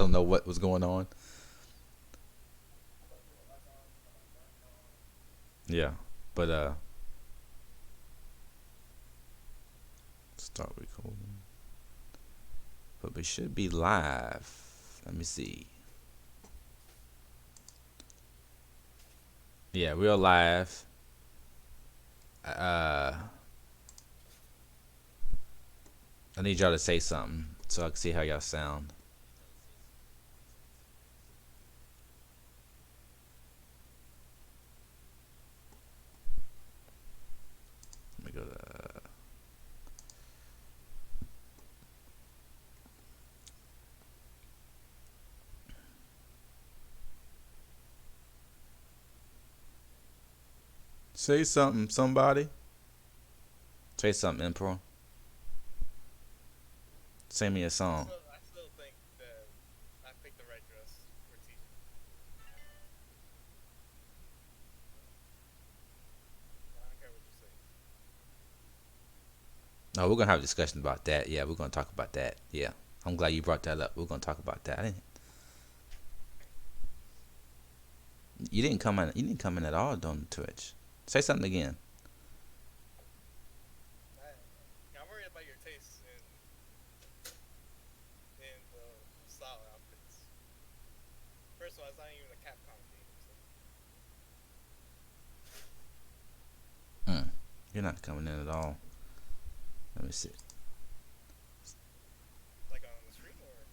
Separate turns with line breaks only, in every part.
don't know what was going on. Yeah, but start recording. But we should be live. Let me see. Yeah, we're live. I need y'all to say something so I can see how y'all sound. Let me go to. Say something, somebody. Say something, Emperor. Sing me a song.
I still think that I picked the right dress for teaching. I don't care what you say.
No, we're gonna have a discussion about that. Yeah, we're gonna talk about that. Yeah, I'm glad you brought that up. We're gonna talk about that. You didn't come in. You didn't come in at all on Twitch. Say something again.
I'm worried about your taste in the style outfits. First of all, it's not even a Capcom game. So.
You're not coming in at all. Let me see.
Like on the stream or?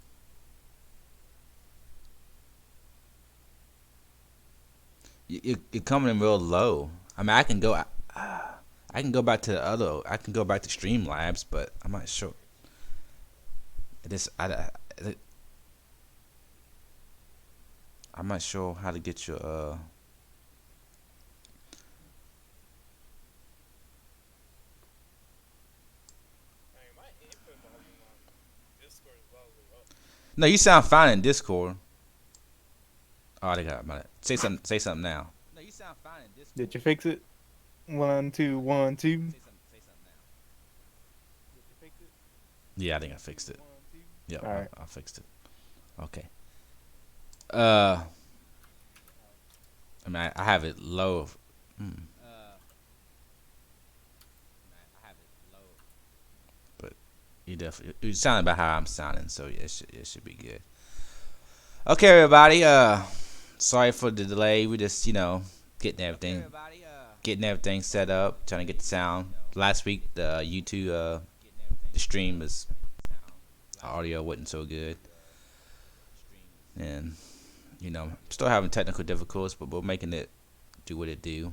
You're coming in real low. I mean, I can go back to the other. I can go back to Streamlabs, but I'm not sure. This I'm not sure how to get your
I mean, my input volume on Discord is well low.
No, you sound fine in Discord. Oh, they got my. Say something. Say something now. No, you sound fine in Discord.
Did you fix it? 1 2 1 2.
Say something now.
Did you fix it?
Yeah, I think I fixed it.
1 2.
Yeah,
All right.
I fixed it. Okay. I mean, I have it low. But you sound about how I'm sounding, so yeah, it should be good. Okay, everybody. Sorry for the delay. We just getting everything set up, trying to get the sound. Last week the YouTube the stream was audio wasn't so good, and still having technical difficulties, but we're making it do what it do.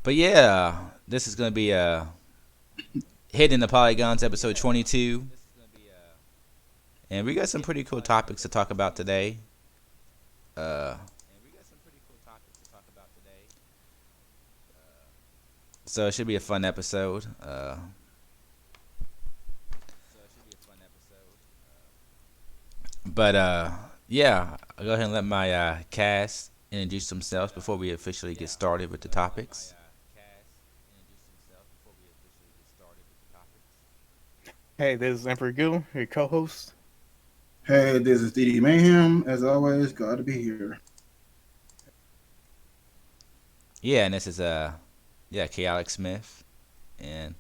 But yeah, this is gonna be Hidden the Polygons episode 22, and we got some pretty cool topics to talk about today. So it should be a fun episode. But yeah, I'll go ahead and let my cast introduce themselves before we officially get started with the topics.
Hey, this is Emperor Gill, your co-host.
Hey, this is DD Mayhem. As always, glad to be here.
Yeah, and this is Chaotic Smith, and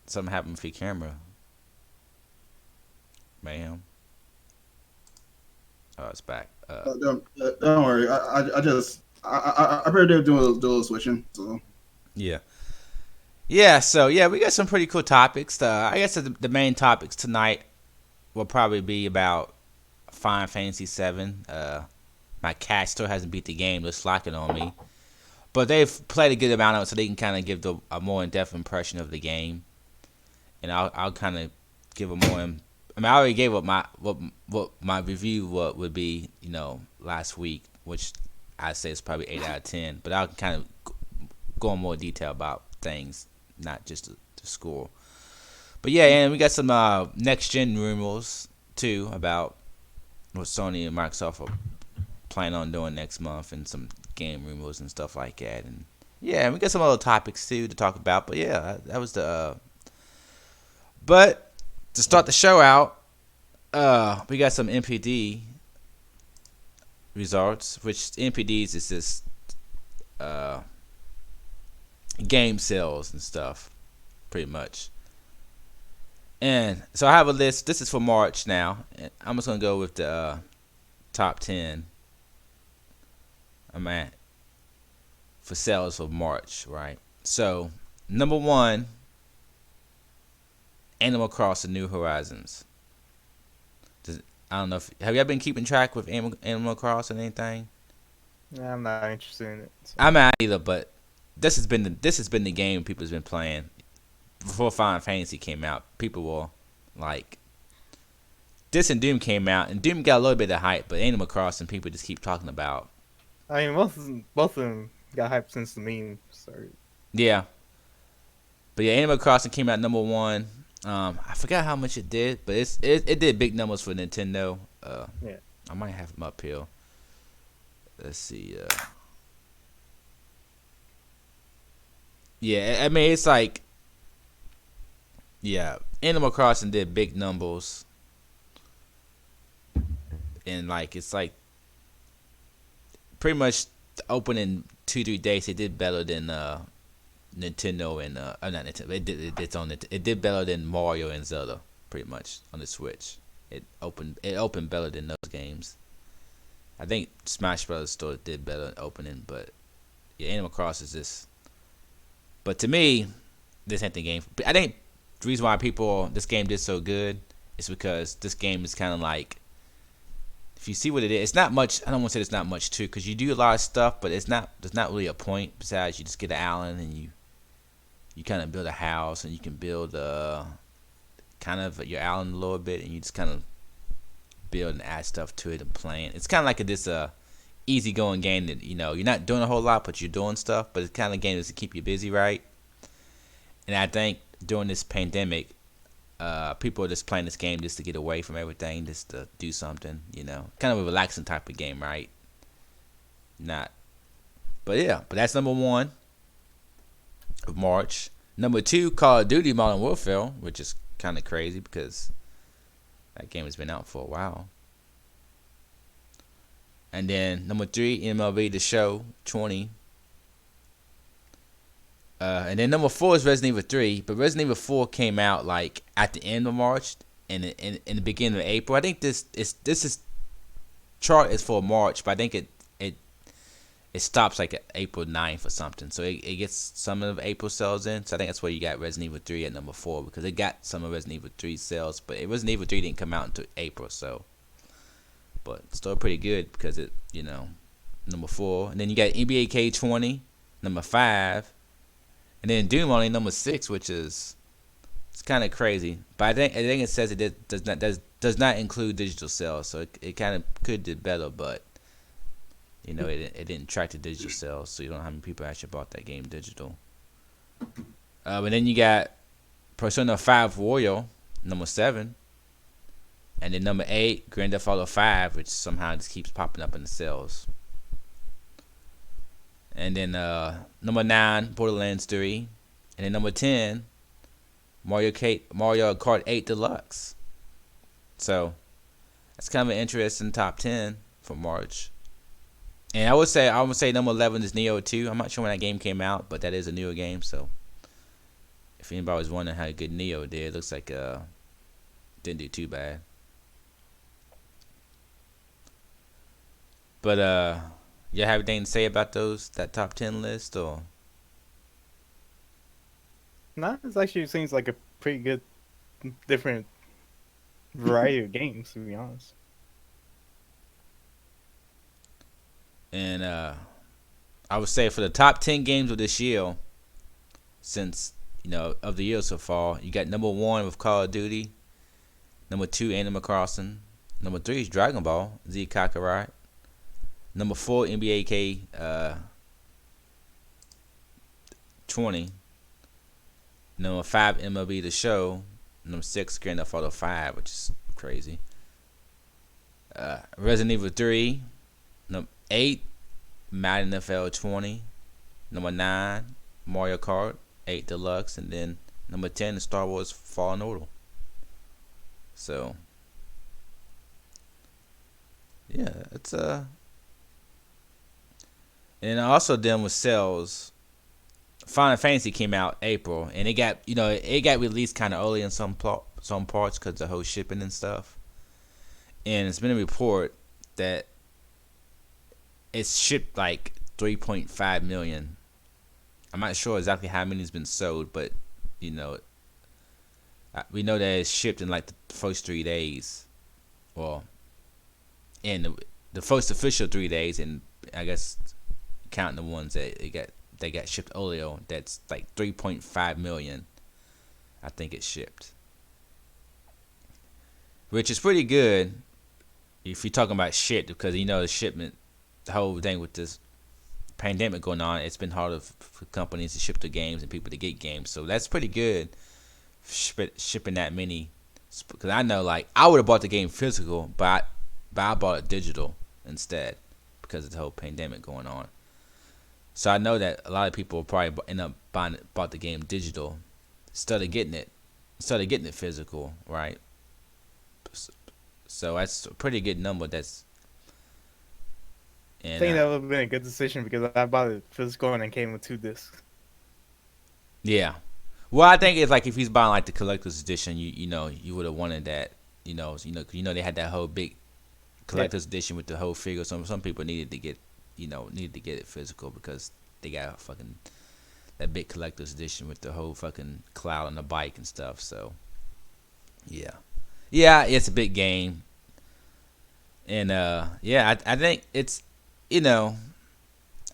something happened with your camera. Mayhem. Oh, it's back.
Don't worry. I heard they're doing a little switching. So
Yeah. Yeah, so yeah, we got some pretty cool topics. I guess the main topics tonight will probably be about Final Fantasy VII. My cat still hasn't beat the game; they're slacking on me, but they've played a good amount of it, so they can kind of give a more in-depth impression of the game. And I'll kind of give a more. I already gave up what my review would be, last week, which I say is probably 8 out of 10. But I'll kind of go in more detail about things, not just the score. But yeah, and we got some next gen rumors too about what Sony and Microsoft are planning on doing next month, and some game rumors and stuff like that. And yeah, we got some other topics too to talk about. But yeah, that was the. But to start the show out, we got some NPD results, which NPDs is just game sales and stuff, pretty much. And so I have a list. This is for March now. I'm just gonna go with the top 10. I'm at for sales for March, right? So number 1, Animal Crossing: New Horizons. I don't know if have y'all been keeping track with Animal Crossing or anything?
Nah, I'm not interested in it. So.
I'm not either, but this has been the game people's been playing before Final Fantasy came out. People were like, this and Doom came out, and Doom got a little bit of hype, but Animal Crossing people just keep talking about.
I mean, both of them got hyped since the meme started.
Yeah, but yeah, Animal Crossing came out number 1. I forgot how much it did, but it did big numbers for Nintendo.
Yeah.
I might have them up here. Let's see. Yeah, I mean it's like, yeah, Animal Crossing did big numbers, and like it's like pretty much the opening 2-3 days it did better than Nintendo and not Nintendo. It did better than Mario and Zelda pretty much on the Switch. It opened better than those games. I think Smash Bros. Still did better in opening, but yeah, Animal Crossing is just. But to me, this ain't the game. I think the reason why this game did so good is because this game is kind of like, if you see what it is, it's not much. I don't want to say there's not much to it, because you do a lot of stuff, but there's not really a point besides you just get an island and you kind of build a house, and you can build kind of your island a little bit, and you just kind of build and add stuff to it and playing. It's kind of like this easygoing game that you're not doing a whole lot, but you're doing stuff. But it's kind of a game that's to keep you busy, right? And I think during this pandemic, people are just playing this game just to get away from everything, just to do something, kind of a relaxing type of game, right? But that's number 1 of March. Number 2, Call of Duty: Modern Warfare, which is kind of crazy because that game has been out for a while. And then number 3, MLB The Show 20. And then number 4 is Resident Evil 3, but Resident Evil 4 came out like at the end of March and in the beginning of April. I think this chart is for March, but I think it stops like at April 9th or something. So it gets some of April sales in. So I think that's where you got Resident Evil 3 at number 4, because it got some of Resident Evil 3 sales, but Resident Evil 3 didn't come out until April. So, but still pretty good because it, number 4. And then you got NBA K20, number 5. And then Doom only number 6, which is it's kind of crazy. But I think it says it does not include digital sales, so it kind of could do better, but it didn't track the digital sales, so you don't know how many people actually bought that game digital. But then you got Persona 5 Royal, number 7. And then number 8, Grand Theft Auto 5, which somehow just keeps popping up in the sales. And then number 9, Borderlands 3. And then number 10, Mario Kart 8 Deluxe. So that's kind of an interesting top 10 for March. And I would say number 11 is Neo 2. I'm not sure when that game came out, but that is a newer game. So if anybody was wondering how good Neo did, it looks like didn't do too bad. But you have anything to say about that top 10 list, or?
Nah, it actually seems like a pretty good, different variety of games, to be honest.
And I would say for the top 10 games of this year, since of the year so far, you got number 1 with Call of Duty, number 2 Animal Crossing, number 3 is Dragon Ball Z Kakarot, number 4 NBA K 20, number 5 MLB The Show, number 6 Grand Theft Auto 5, which is crazy. Resident Evil 3, number 8 Madden NFL 20, number 9 Mario Kart 8 Deluxe, and then number 10 is Star Wars Fallen Order. So yeah, it's and also then with sales. Final Fantasy came out April, and it got released kind of early in some parts because the whole shipping and stuff. And it's been a report that it's shipped like 3.5 million. I'm not sure exactly how many's been sold, but you know, we know that it's shipped in like the first 3 days, well, in the first official 3 days, and I guess counting the ones that they got shipped earlier, that's like 3.5 million. I think it shipped, which is pretty good if you're talking about shit, because the shipment, the whole thing with this pandemic going on, it's been harder for companies to ship their games and people to get games. So that's pretty good, shipping that many. Because I know, like, I would have bought the game physical, but I bought it digital instead because of the whole pandemic going on. So I know that a lot of people will probably end up bought the game digital instead of getting it physical, right? So that's a pretty good number.
I
And
think that would have been a good decision because I bought it physical and it came with 2 discs.
yeah. Well, I think it's like if he's buying like the collector's edition, you would have wanted that, they had that whole big collector's edition with the whole figure. Some people needed to get it physical because they got fucking that big collector's edition with the whole fucking cloud on the bike and stuff. So yeah, it's a big game, and yeah, I think it's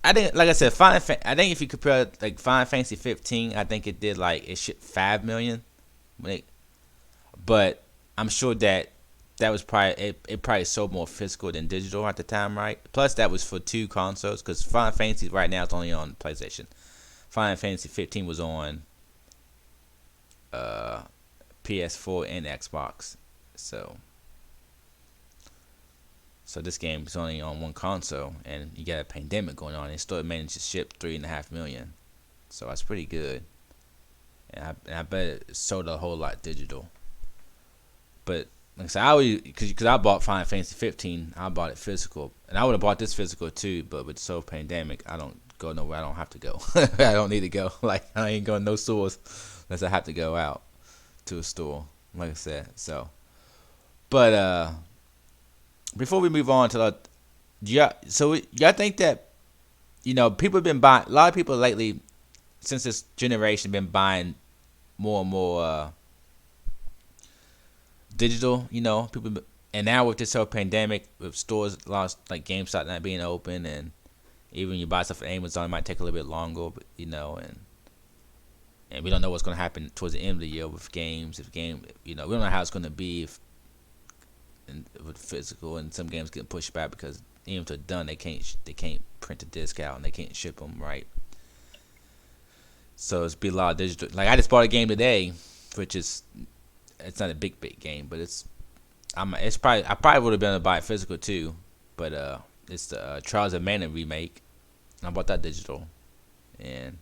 I think, like I said, I think if you compare like Final Fantasy 15, I think it did like it shipped 5 million, but I'm sure that was probably it probably sold more physical than digital at the time, right? Plus that was for 2 consoles because Final Fantasy right now is only on PlayStation. Final Fantasy 15 was on PS4 and Xbox, so this game is only on 1 console, and you got a pandemic going on. It still managed to ship 3.5 million, so that's pretty good. And I bet it sold a whole lot digital. But like I said, because I bought Final Fantasy 15, I bought it physical, and I would have bought this physical too. But with the whole pandemic, I don't go nowhere. I don't have to go. I don't need to go. Like I ain't going no stores unless I have to go out to a store. Like I said, so. But before we move on to y'all think that people have been buying, a lot of people lately since this generation been buying more and more digital, people, and now with this whole pandemic, with stores lost like GameStop not being open, and even you buy stuff at Amazon, it might take a little bit longer, but and we don't know what's going to happen towards the end of the year with games. We don't know how it's going to be with physical, and some games get pushed back because even if they're done, they can't print a disc out and they can't ship them right. So it's be a lot of digital. Like I just bought a game today, which is it's not a big game, but I probably would have been able to buy it physical too, but it's the Trials of Mana remake. I bought that digital, and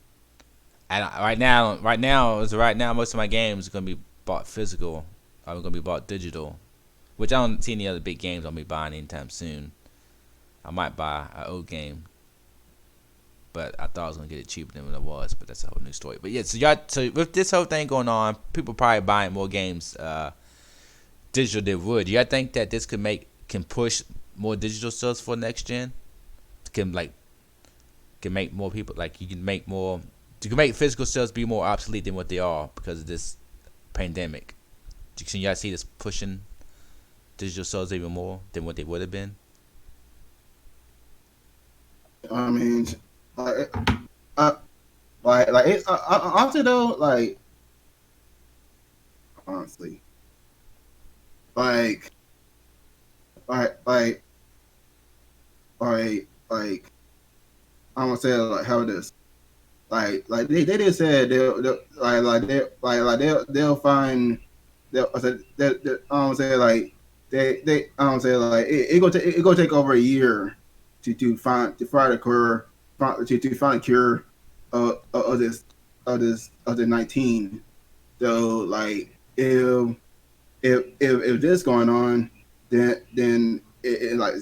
right now, most of my games are gonna be bought physical. Are gonna be bought digital. Which I don't see any other big games I'll be buying anytime soon. I might buy an old game, but I thought I was gonna get it cheaper than what it was. But that's a whole new story. But yeah, so with this whole thing going on, people probably buying more games digital than would. Do y'all think that this can push more digital sales for next gen? Can make more people, like you can make physical sales be more obsolete than what they are because of this pandemic. Can y'all see this pushing digital sales even more than what they would have been?
I mean, like, honestly though, honestly, like, like, like, like, I'm gonna say it like how it is. Like they did say they'll find I don't say like it gonna take over a year to find a cure to find a cure of this of the 19. So like if if this going on, then like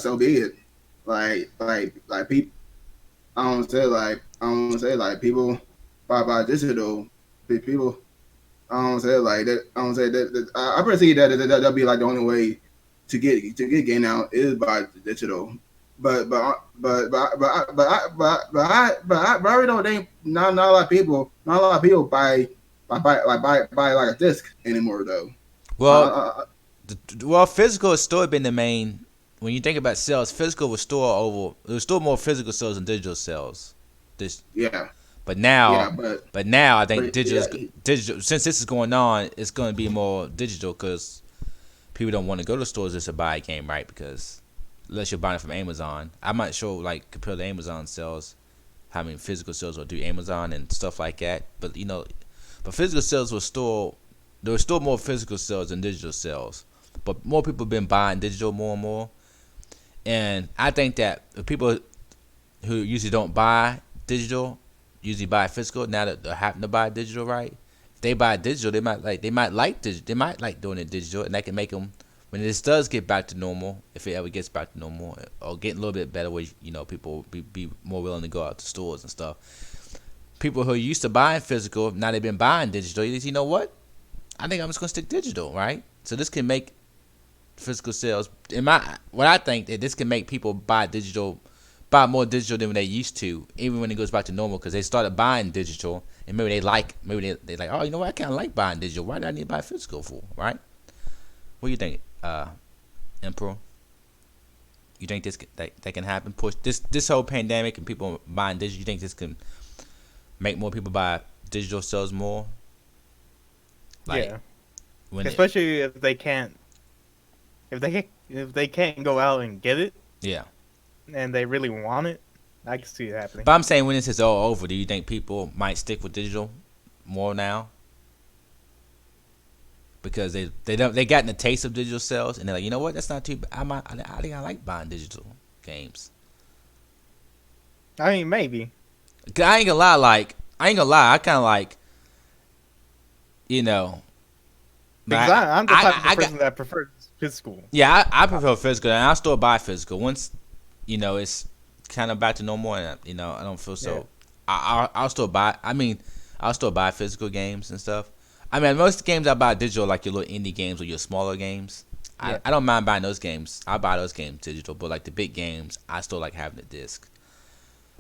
so be it. Like people, I don't say like people buy digital people. I don't say like that. I don't say that. I perceive that'll be like the only way to get game out is by digital. But I already don't think not a lot of people buy like a disc anymore though.
Well, well, physical has still been the main. When you think about sales, physical was still over. There was still more physical sales than digital sales. This,
Yeah,
but
yeah,
now, but now I think
but yeah,
digital. Since this is going on, it's going to be more digital because people don't want to go to stores just to buy a game, right? Because unless you're buying it from Amazon, I'm not sure like compared to Amazon sales, how many physical sales will do Amazon and stuff like that. But but physical sales was still there was still more physical sales than digital sales. But more people have been buying digital more and more. And I think that the people who usually don't buy digital usually buy physical. Now that they're having to buy digital, right? If they buy digital, they might like digital. They might like doing it digital, and that can make them when this does get back to normal, if it ever gets back to normal, or getting a little bit better, where people will be more willing to go out to stores and stuff. People who are used to buying physical, now they've been buying digital. You know what? I think I'm just gonna stick digital, right? So this can make physical sales. What I think that this can make people buy more digital than they used to, even when it goes back to normal, because they started buying digital, and maybe they like, oh, you know what? I kind of like buying digital. Why do I need to buy physical for? Right? What do you think, Emperor? You think that can happen? Push this whole pandemic and people buying digital. You think this can make more people buy digital sales more?
Yeah, especially if they can't go out and get it.
Yeah.
And they really want it, I can see it happening.
But I'm saying when this is all over, do you think people might stick with digital more now? Because they gotten a taste of digital sales, and they're like, you know what, that's not too bad. I think I like buying digital games.
I mean, maybe.
I ain't gonna lie. I kind of like,
Because I'm the type of person that prefers physical.
Yeah, I prefer physical, and I'll still buy physical once, it's kind of back to normal, and I don't feel so. Yeah. I'll still buy. I mean, I'll still buy physical games and stuff. I mean, most games I buy digital, like your little indie games or your smaller games. Yeah. I don't mind buying those games. I buy those games digital, but like the big games, I still like having the disc.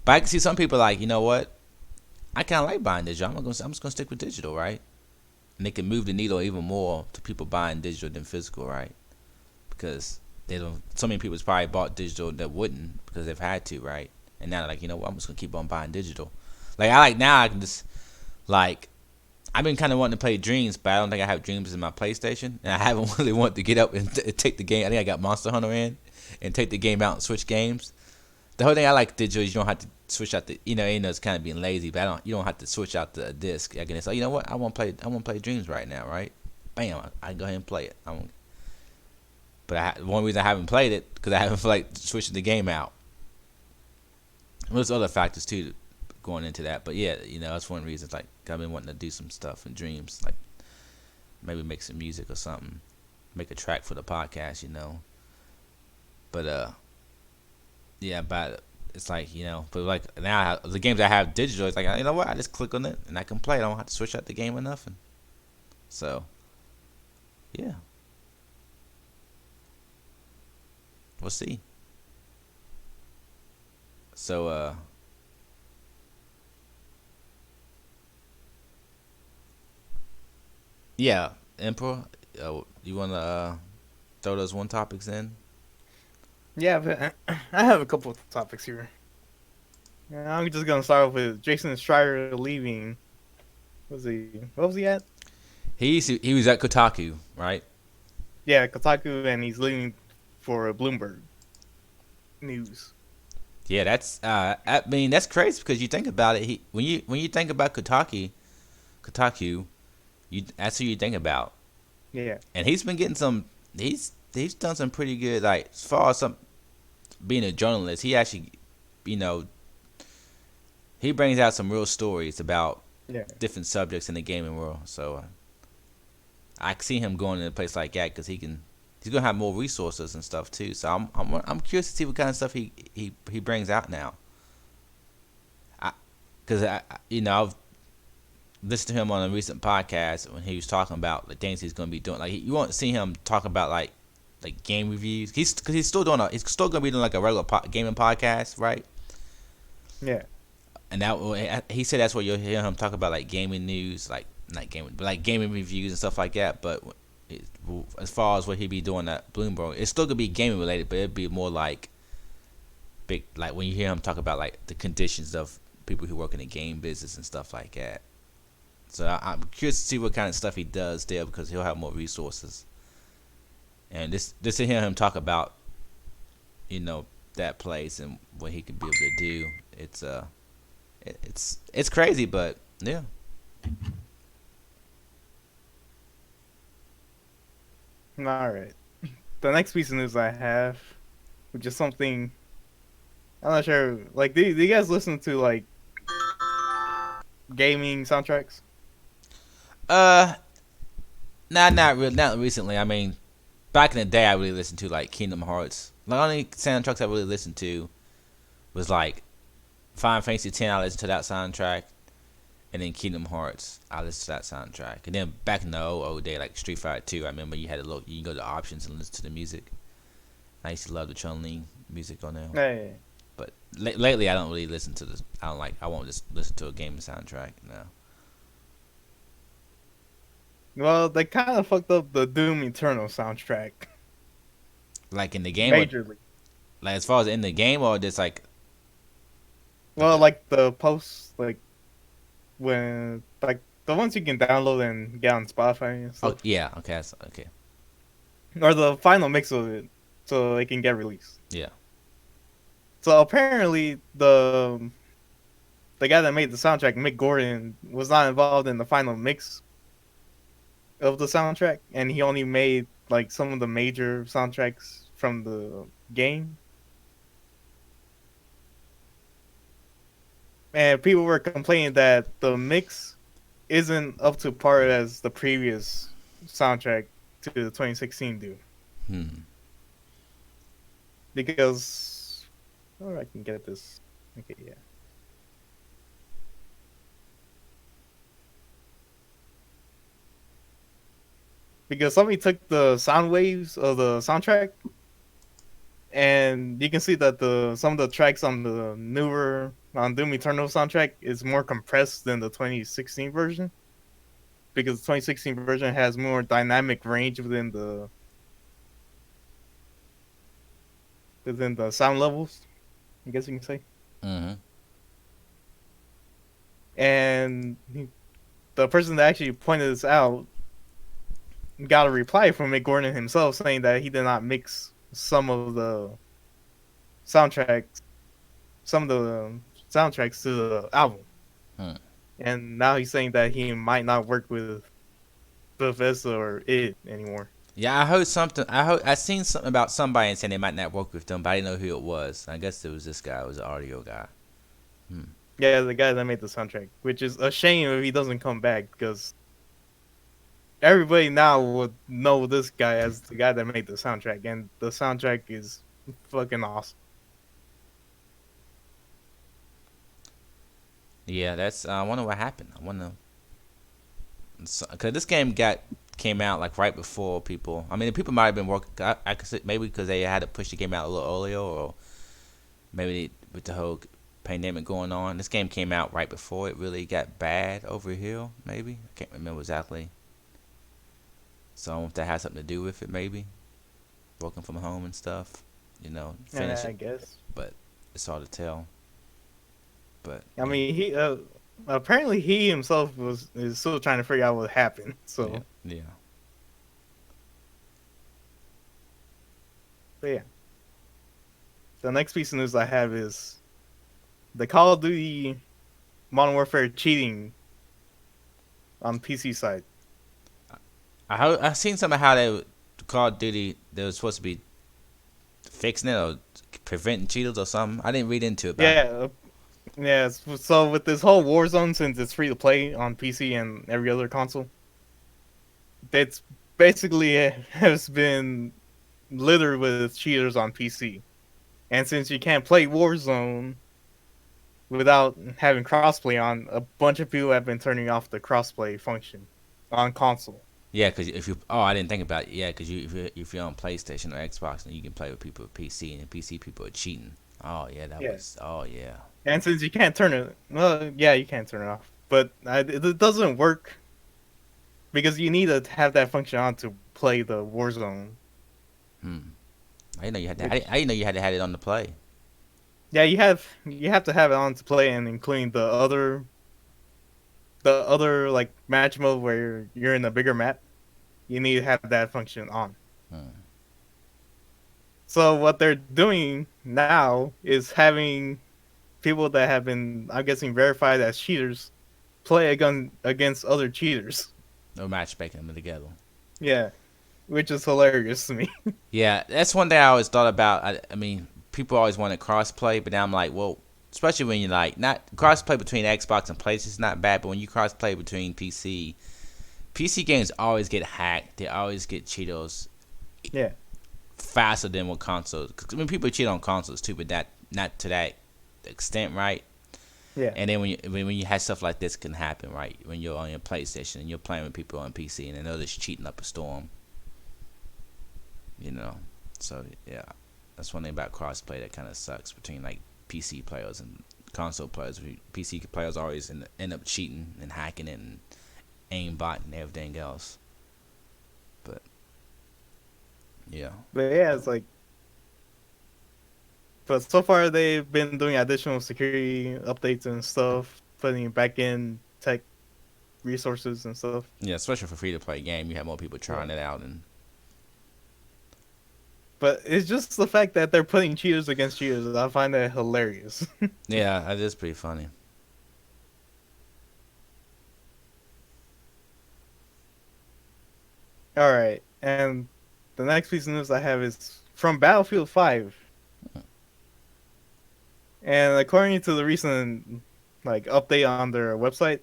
But I can see some people like, you know what? I kind of like buying digital. I'm just gonna stick with digital, right? And they can move the needle even more to people buying digital than physical, right? Because they don't. So many people's probably bought digital that wouldn't because they've had to, right? And now they're like, you know what? I'm just gonna keep on buying digital. Like I can just like. I've been kind of wanting to play Dreams, but I don't think I have Dreams in my PlayStation, and I haven't really wanted to get up and take the game. I think I got Monster Hunter in, and take the game out and switch games. The whole thing I like digital is you don't have to switch out the, it's kind of being lazy, but you don't have to switch out the disc. I can say, you know what, I want to play Dreams right now, right? Bam, I can go ahead and play it. But one reason I haven't played it because I haven't felt like switching the game out. There's other factors too going into that, but yeah, that's one reason. Like I've been wanting to do some stuff in Dreams, like maybe make some music or something, make a track for the podcast, But yeah, but it's like but like now the games I have digital, it's like you know what, I just click on it and I can play. I don't have to switch out the game or nothing. So yeah, we'll see. So yeah, Emperor, you want to throw those one topics in?
Yeah, but I have a couple of topics here. I'm just gonna start off with Jason Schreier leaving. What was he at?
He was at Kotaku, right?
Yeah, Kotaku, and he's leaving for Bloomberg News.
Yeah, that's that's crazy because you think about it. When you think about Kotaku, that's who you think about.
Yeah.
And he's been getting some. He's done some pretty good, like as far as being a journalist. He actually, he brings out some real stories about different subjects in the gaming world. So I can see him going in a place like that because he's gonna have more resources and stuff too. So I'm curious to see what kind of stuff he brings out now. Because I've listened to him on a recent podcast when he was talking about the things he's gonna be doing. Like you won't see him talking about like game reviews. He's still gonna be doing like a regular gaming podcast, right?
Yeah.
And he said that's where you'll hear him talk about like gaming news, like not gaming, but like gaming reviews and stuff like that. But as far as what he'd be doing at Bloomberg, it's still gonna be gaming related, but it'd be more like big, like when you hear him talk about like the conditions of people who work in the game business and stuff like that. So I'm curious to see what kind of stuff he does there because he'll have more resources. And this to hear him talk about, that place and what he could be able to do, it's crazy, but yeah.
All right. The next piece of news I have, which is something I'm not sure. Like, do you guys listen to like gaming soundtracks?
Not really, not recently. I mean, back in the day, I really listened to like Kingdom Hearts. The only soundtracks I really listened to was like Final Fantasy X. I listened to that soundtrack, and then Kingdom Hearts. I listened to that soundtrack, and then back in the old day, like Street Fighter 2. I remember you had to look. You can go to options and listen to the music. I used to love the Chun-Li music on there.
Hey.
But lately, I don't really listen to this. I won't just listen to a gaming soundtrack. No.
Well, they kind of fucked up the Doom Eternal soundtrack.
Like in the game,
Majorly.
like as far as in the game, or just like.
Well, like the posts, like when like the ones you can download and get on Spotify and stuff.
Oh yeah, okay, okay.
Or the final mix of it, so it can get released.
Yeah.
So apparently the guy that made the soundtrack, Mick Gordon, was not involved in the final mix of the soundtrack, and he only made like some of the major soundtracks from the game. And people were complaining that the mix isn't up to par as the previous soundtrack to the 2016 Doom. Because, I can get this. Okay, yeah. Because somebody took the sound waves of the soundtrack, and you can see that some of the tracks on the newer on Doom Eternal soundtrack is more compressed than the 2016 version, because the 2016 version has more dynamic range within the sound levels, I guess you can say.
Mm-hmm.
And the person that actually pointed this out got a reply from Mick Gordon himself saying that he did not mix some of the soundtracks to the album. And now he's saying that he might not work with Bethesda or id anymore.
Yeah, I heard something. I seen something about somebody saying they might not work with them, but I didn't know who it was. I guess it was this guy. It was an audio guy.
Yeah, the guy that made the soundtrack, which is a shame if he doesn't come back, because everybody now would know this guy as the guy that made the soundtrack, and the soundtrack is fucking awesome.
Yeah, that's. I wonder what happened. I wonder. Because this game came out like right before people. I mean, people might have been working. I could say maybe because they had to push the game out a little earlier, or maybe with the whole pandemic going on. This game came out right before it really got bad over here. Maybe I can't remember exactly. So I don't know if that has something to do with it. Maybe working from home and stuff. Finish
I
it.
guess.
But it's hard to tell. But
I mean, he apparently he himself is still trying to figure out what happened. So
yeah.
But yeah. The next piece of news I have is the Call of Duty Modern Warfare cheating on PC side.
I seen something how Call of Duty they were supposed to be fixing it or preventing cheaters or something. I didn't read into it.
Yeah. So with this whole Warzone, since it's free to play on PC and every other console, It's basically has been littered with cheaters on PC. And since you can't play Warzone without having crossplay on, a bunch of people have been turning off the crossplay function on console.
Yeah, because if you I didn't think about it. Yeah, because if you're on PlayStation or Xbox, then you can play with people with PC, and the PC people are cheating. Oh yeah, that
Yeah.
was. Oh yeah.
And since you can't turn it, well, yeah, you can't turn it off, but it doesn't work because you need to have that function on to play the Warzone.
Hmm. I didn't know you had that.
Which,
I didn't know you had to have it on the play.
yeah, you have to have it on to play, and including the other like match mode where you're in a bigger map, you need to have that function on.
Hmm.
So what they're doing now is having people that have been, I'm guessing, verified as cheaters play against other cheaters.
No matchmaking them together.
Yeah, which is hilarious to me.
Yeah, that's one thing I always thought about. I mean, people always wanted crossplay, but now I'm like, well, especially when you like not crossplay between Xbox and PlayStation is not bad, but when you crossplay between PC games always get hacked. They always get Cheetos
Yeah,
faster than with consoles. 'Cause, I mean, people cheat on consoles too, but not to that extent, right?
yeah.
And then when you have stuff like this can happen, right? When you're on your PlayStation and you're playing with people on PC and they know they're cheating up a storm, you know. So yeah, that's one thing about crossplay that kind of sucks between like PC players and console players. PC players always end up cheating and hacking it and aimbot and everything else. But yeah,
But yeah, it's like, but so far they've been doing additional security updates and stuff, putting back in tech resources and stuff.
yeah, especially for free to play game, you have more people trying it out and
But it's just the fact that they're putting cheaters against cheaters. I find that hilarious.
yeah, that is pretty funny.
All right, and the next piece of news I have is from Battlefield 5. And according to the recent like update on their website,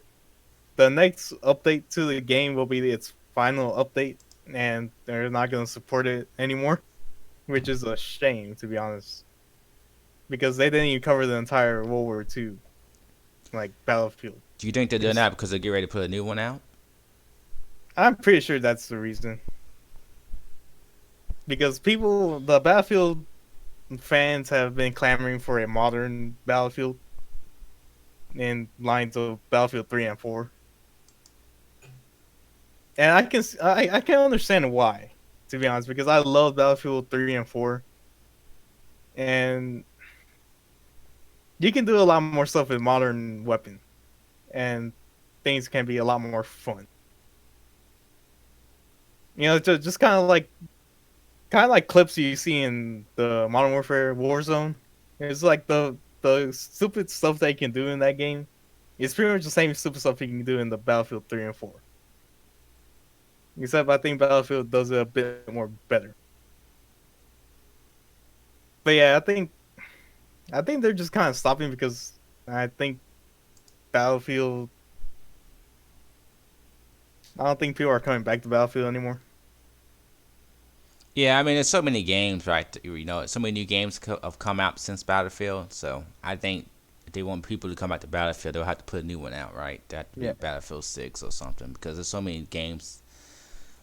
the next update to the game will be its final update, and they're not going to support it anymore, which is a shame, to be honest, because they didn't even cover the entire World War II like Battlefield.
Do you think they're doing that because they get ready to put a new one out?
I'm pretty sure that's the reason. Because the Battlefield fans have been clamoring for a modern Battlefield in lines of Battlefield 3 and 4. And I can understand why, to be honest, because I love Battlefield 3 and 4. And you can do a lot more stuff with modern weapon, and things can be a lot more fun. You know, just kind of like clips you see in the Modern Warfare Warzone. It's like the stupid stuff that you can do in that game. It's pretty much the same stupid stuff you can do in the Battlefield 3 and 4. Except I think Battlefield does it a bit more better. But yeah, I think they're just kind of stopping because I think Battlefield. I don't think people are coming back to Battlefield anymore.
Yeah, I mean, there's so many games, right? You know, so many new games have come out since Battlefield. So I think if they want people to come back to Battlefield, they'll have to put a new one out, right? That have to be
Yeah.
Battlefield 6 or something because there's so many games.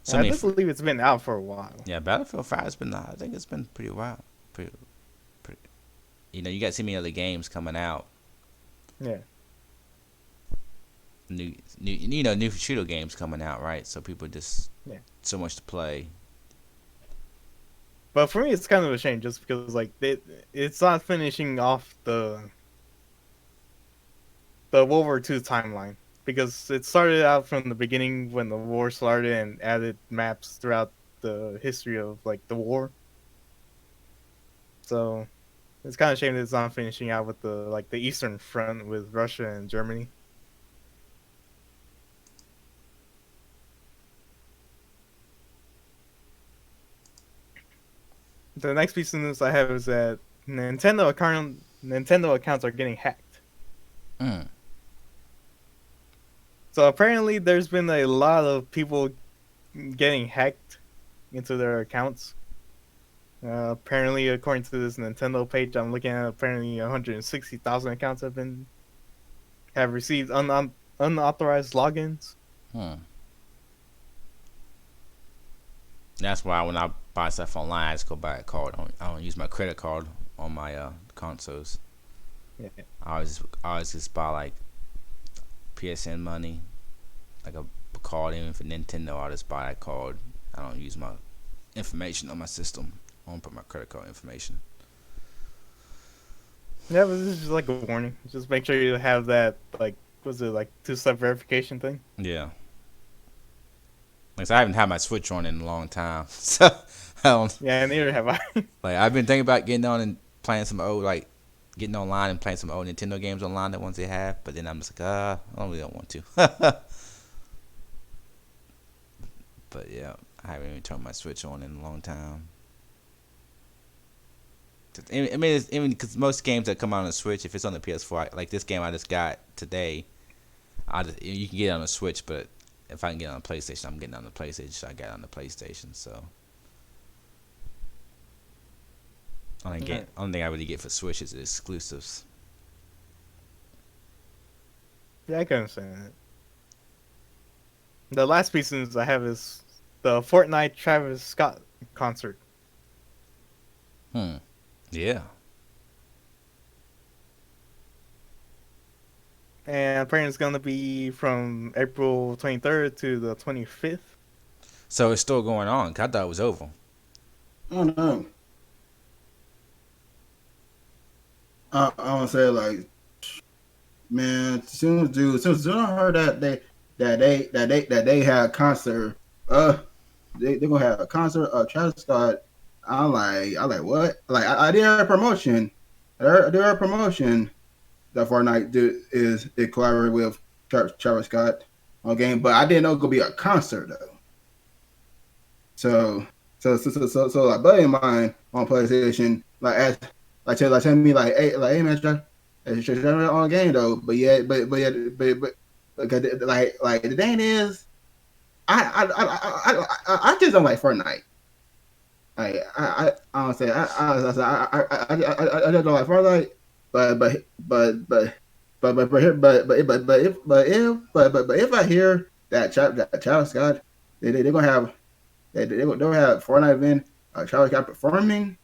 So
And I
many.
do believe it's been out for a while.
Yeah, Battlefield 5 has been. I think it's been pretty wild. Pretty. You know, you got so many other games coming out.
Yeah.
New shooter games coming out, right? So people just so much to play.
But for me, it's kind of a shame just because like it's not finishing off the World War II timeline because it started out from the beginning when the war started and added maps throughout the history of like the war. So it's kind of a shame that it's not finishing out with the Eastern Front with Russia and Germany. The next piece of news I have is that Nintendo accounts are getting hacked.
Mm.
So apparently, there's been a lot of people getting hacked into their accounts. Apparently, according to this Nintendo page I'm looking at, apparently 160,000 accounts have received unauthorized logins.
Hmm. That's why when I buy stuff online, I just go buy a card. I don't use my credit card on my consoles.
Yeah.
I always just buy like PSN money, like a card. Even for Nintendo, I just buy that card. I don't use my information on my system. I don't put my credit card information.
Yeah, but this is just like a warning. Just make sure you have that, like, was it like 2-step verification thing?
Yeah. Like, I haven't had my Switch on in a long time, so I don't.
Yeah, neither have I.
Like, I've been thinking about getting on and playing some old, like, getting online and playing some old Nintendo games online, the ones they have. But then I'm just like, I really don't want to. But yeah, I haven't even turned my Switch on in a long time. I mean, even because most games that come out on the Switch, if it's on the PS4, like this game I just got today, you can get it on the Switch, but if I can get it on the PlayStation, I'm getting it on the PlayStation. So I got it on the PlayStation, so. Only thing I really get for Switch is the exclusives.
Yeah, I can understand that. The last piece of news I have is the Fortnite Travis Scott concert.
Yeah.
And apparently it's going to be from April 23rd to the 25th.
So it's still going on. 'Cause I thought it was over.
I don't know. I want to say like, man, as soon as I heard that they had a concert, they're gonna have a concert of Travis Scott. I like what? Like I did a promotion. I did a promotion that Fortnite is collaborated with Travis Scott on game, but I didn't know it was gonna be a concert though. So like a buddy of mine on PlayStation tell me hey man, try on game though. But like the thing is, I just don't like Fortnite. I don't say I just don't like Fortnite, but if I hear that Travis Scott, they're gonna have they'll have Fortnite event, Travis Scott performing.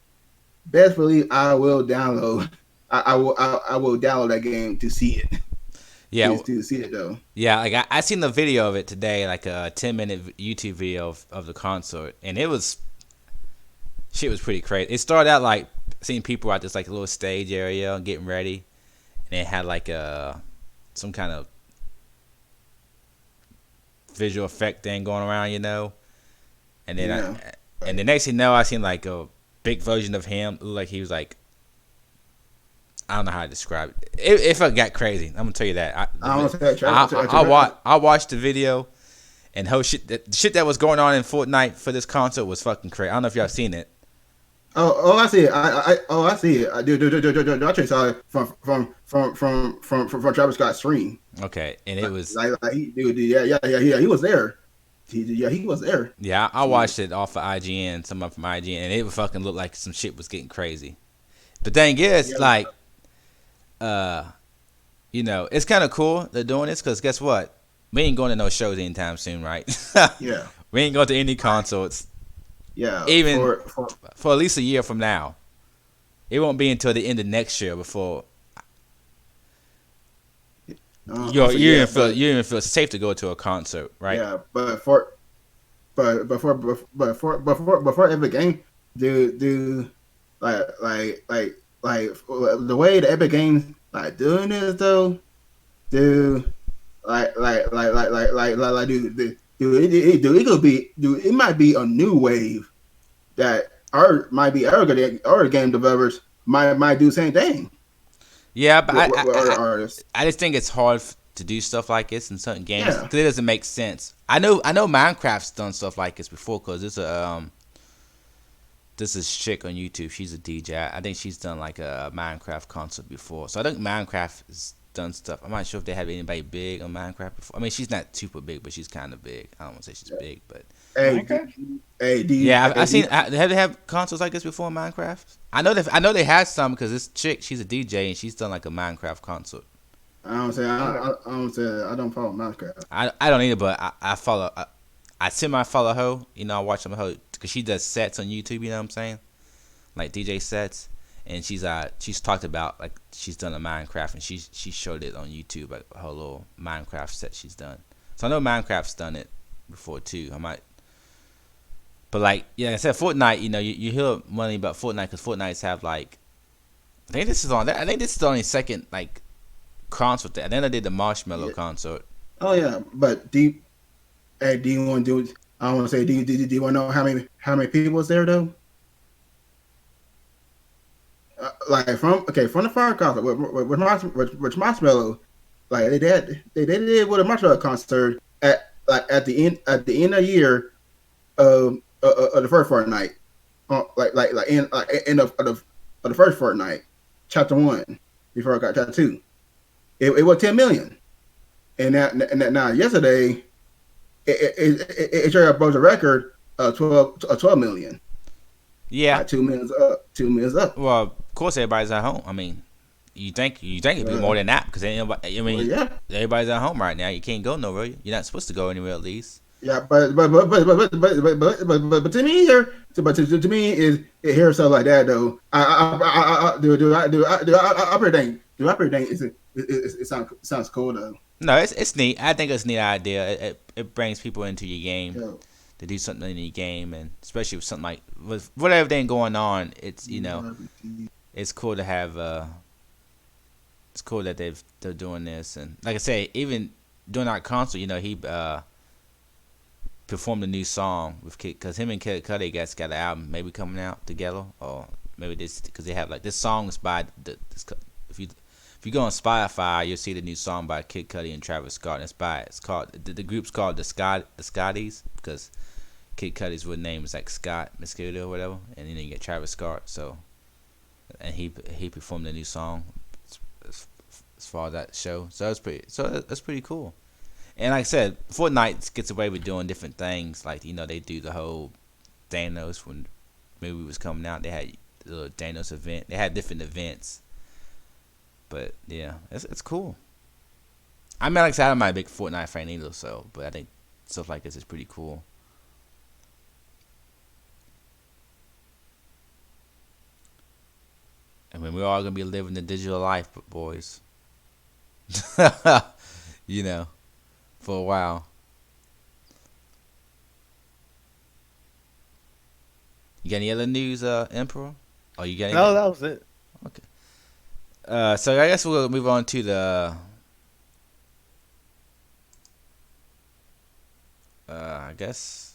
Best believe I will download. I will download that game to see it.
Yeah.
To see it though.
Yeah, like I seen the video of it today, like a 10-minute YouTube video of the concert, and shit was pretty crazy. It started out like seeing people at this like little stage area getting ready, and it had like some kind of visual effect thing going around, and then and the next thing you know, I seen like a big version of him. It looked like he was like, I don't know how to describe it. It got crazy. I'm gonna tell you that. I watched the video, and the shit that was going on in Fortnite for this concert was fucking crazy. I don't know if y'all seen it.
Oh, I see it. I see it. I do. I just saw it from Travis Scott's stream.
Okay, and it was
he was there. He was there.
Yeah, I watched it off of IGN, someone from IGN, and it would fucking look like some shit was getting crazy. The thing is, it's kind of cool they're doing this because guess what? We ain't going to no shows anytime soon, right?
Yeah.
We ain't going to any concerts.
Yeah.
Even for at least a year from now. It won't be until the end of next year before you even feel safe to go to a concert, right?
Yeah, before Epic Games do like the way the Epic Games like doing this though, do it could be it might be a new wave that other game developers might do the same thing.
Yeah, but I just think it's hard to do stuff like this in certain games because it doesn't make sense. I know Minecraft's done stuff like this before because this is chick on YouTube. She's a DJ. I think she's done like a Minecraft concert before. So I think Minecraft done stuff. I'm not sure if they have anybody big on Minecraft before. I mean, she's not super big, but she's kind of big. I don't want to say she's big, but
Hey,
Minecraft?
hey, do you,
yeah,
hey,
I've
do you,
seen. Have they have consoles like this before in Minecraft? I know they had some because this chick, she's a DJ and she's done like a Minecraft concert.
I don't say I don't follow Minecraft.
I don't either, but I follow. I semi follow her. You know, I watch some of her because she does sets on YouTube. You know what I'm saying? Like DJ sets, and she's talked about like she's done a Minecraft and she showed it on YouTube, like her little Minecraft set she's done. So I know Minecraft's done it before too. I might, but like yeah, like I said Fortnite. You know, you hear money about Fortnite because Fortnite's have like I think this is the only second like concert. And then I did the Marshmallow
Yeah.
concert.
Oh yeah, but do you want to do? I want to say, do you want to know how many people was there though? Like from the fire concert with Marshmallow, like they did with a Marshmallow concert at the end of the year of the first Fortnite, end of the first Fortnite, chapter 1 before I got chapter 2. It was 10 million, and now yesterday it broke the record of 12 million.
Yeah.
Like 2 millions up.
Well, of course everybody's at home. I mean, you think it'd be more than that because anybody. I mean,
Well, yeah.
everybody's at home right now. You can't go nowhere. You're not supposed to go anywhere at least.
Yeah, but to me here, to me is it hear stuff like that though. I pretty think it sounds cool though.
No, it's neat. I think it's a neat idea. It brings people into your game
Yeah.
to do something in your game, and especially with something like with whatever thing going on. It's it's cool to have. It's cool that they're doing this, and like I say, even during our concert, he performed a new song with Kid, because him and Kid Cudi got an album maybe coming out together, or maybe this because they have like this song is by if you go on Spotify, you'll see the new song by Kid Cudi and Travis Scott. It's called the group's called the Scotties because Kid Cudi's real name is like Scott Mosquito or whatever, and then you get Travis Scott. So, and he performed a new song as far as that show. So that's pretty cool. And like I said, Fortnite gets away with doing different things. Like they do the whole Thanos when the movie was coming out. They had the Thanos event. They had different events. But yeah, it's cool. I mean, like I said, I'm not a big Fortnite fan either. So, but I think stuff like this is pretty cool. I mean, we're all gonna be living the digital life, boys. For a while. You got any other news, Emperor? Oh, you got any?
No, that was it.
Okay. So I guess we'll move on to the I guess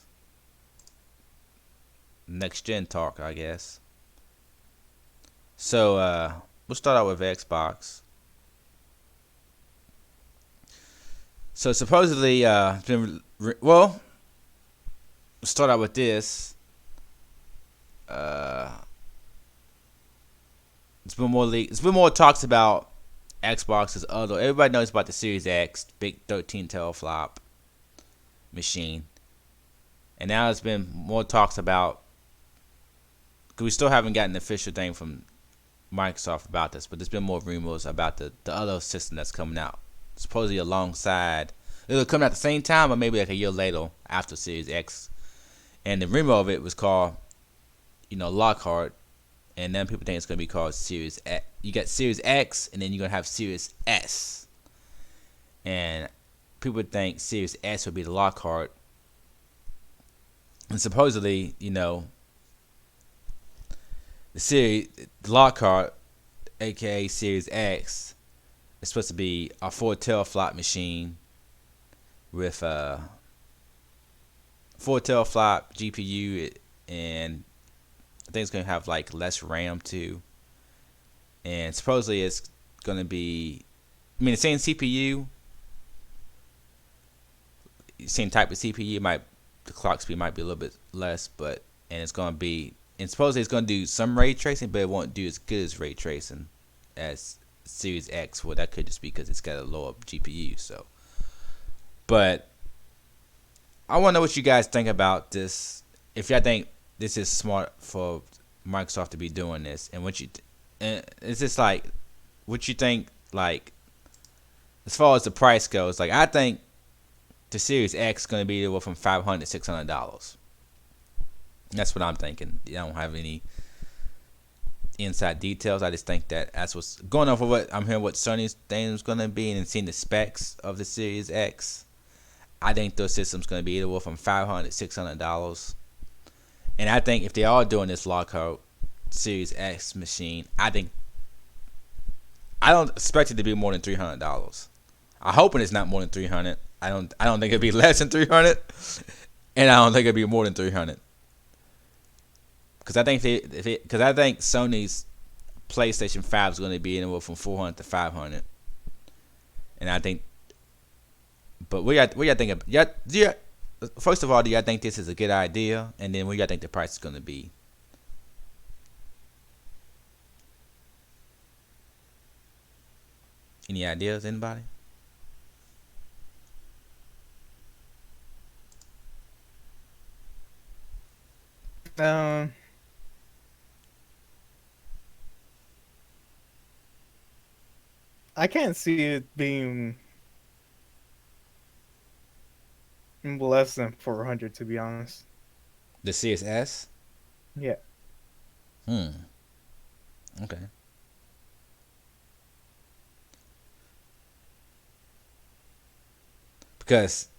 next gen talk, I guess. So we'll start out with Xbox. So supposedly, it's been we'll start out with this. It's been more talks about Xbox's other. Everybody knows about the Series X, big 13 teraflop machine, and now it's been more talks about. Because we still haven't gotten an official thing from Microsoft about this, but there's been more rumors about the other system that's coming out. Supposedly alongside, it'll come out at the same time, or maybe like a year later after Series X. And the rumor of it was called, Lockhart, and then people think it's gonna be called Series X. You got Series X, and then you're gonna have Series S. And people think Series S would be the Lockhart. And supposedly, the Lockhart, aka Series X, is supposed to be a 4 teraflop machine with a 4 teraflop GPU, and I think it's gonna have like less RAM too. And supposedly it's gonna be, the same CPU, same type of CPU. The clock speed might be a little bit less, and supposedly it's gonna do some ray tracing, but it won't do as good as ray tracing as Series X. Well, that could just be because it's got a lower GPU. So, but I want to know what you guys think about this. If y'all think this is smart for Microsoft to be doing this, and what you, and it's just like, what you think, like, as far as the price goes. Like, I think the Series X is going to be anywhere from $500 to $600. That's what I'm thinking. I don't have any inside details. I just think that that's what's going on for what I'm hearing what Sony's thing is going to be, and seeing the specs of the Series X. I think those systems going to be anywhere from $500 to $600. And I think if they are doing this Lockhart Series X machine, I don't expect it to be more than $300. I'm hoping it's not more than $300. I don't think it'd be less than $300, and I don't think it'd be more than $300. Because I think I think Sony's PlayStation 5 is going to be anywhere from $400 to $500, and I think. But what y'all think of? First of all, do y'all think this is a good idea? And then what y'all think the price is going to be? Any ideas, anybody?
I can't see it being less than 400, to be honest.
The Series S?
Yeah.
Okay. Because,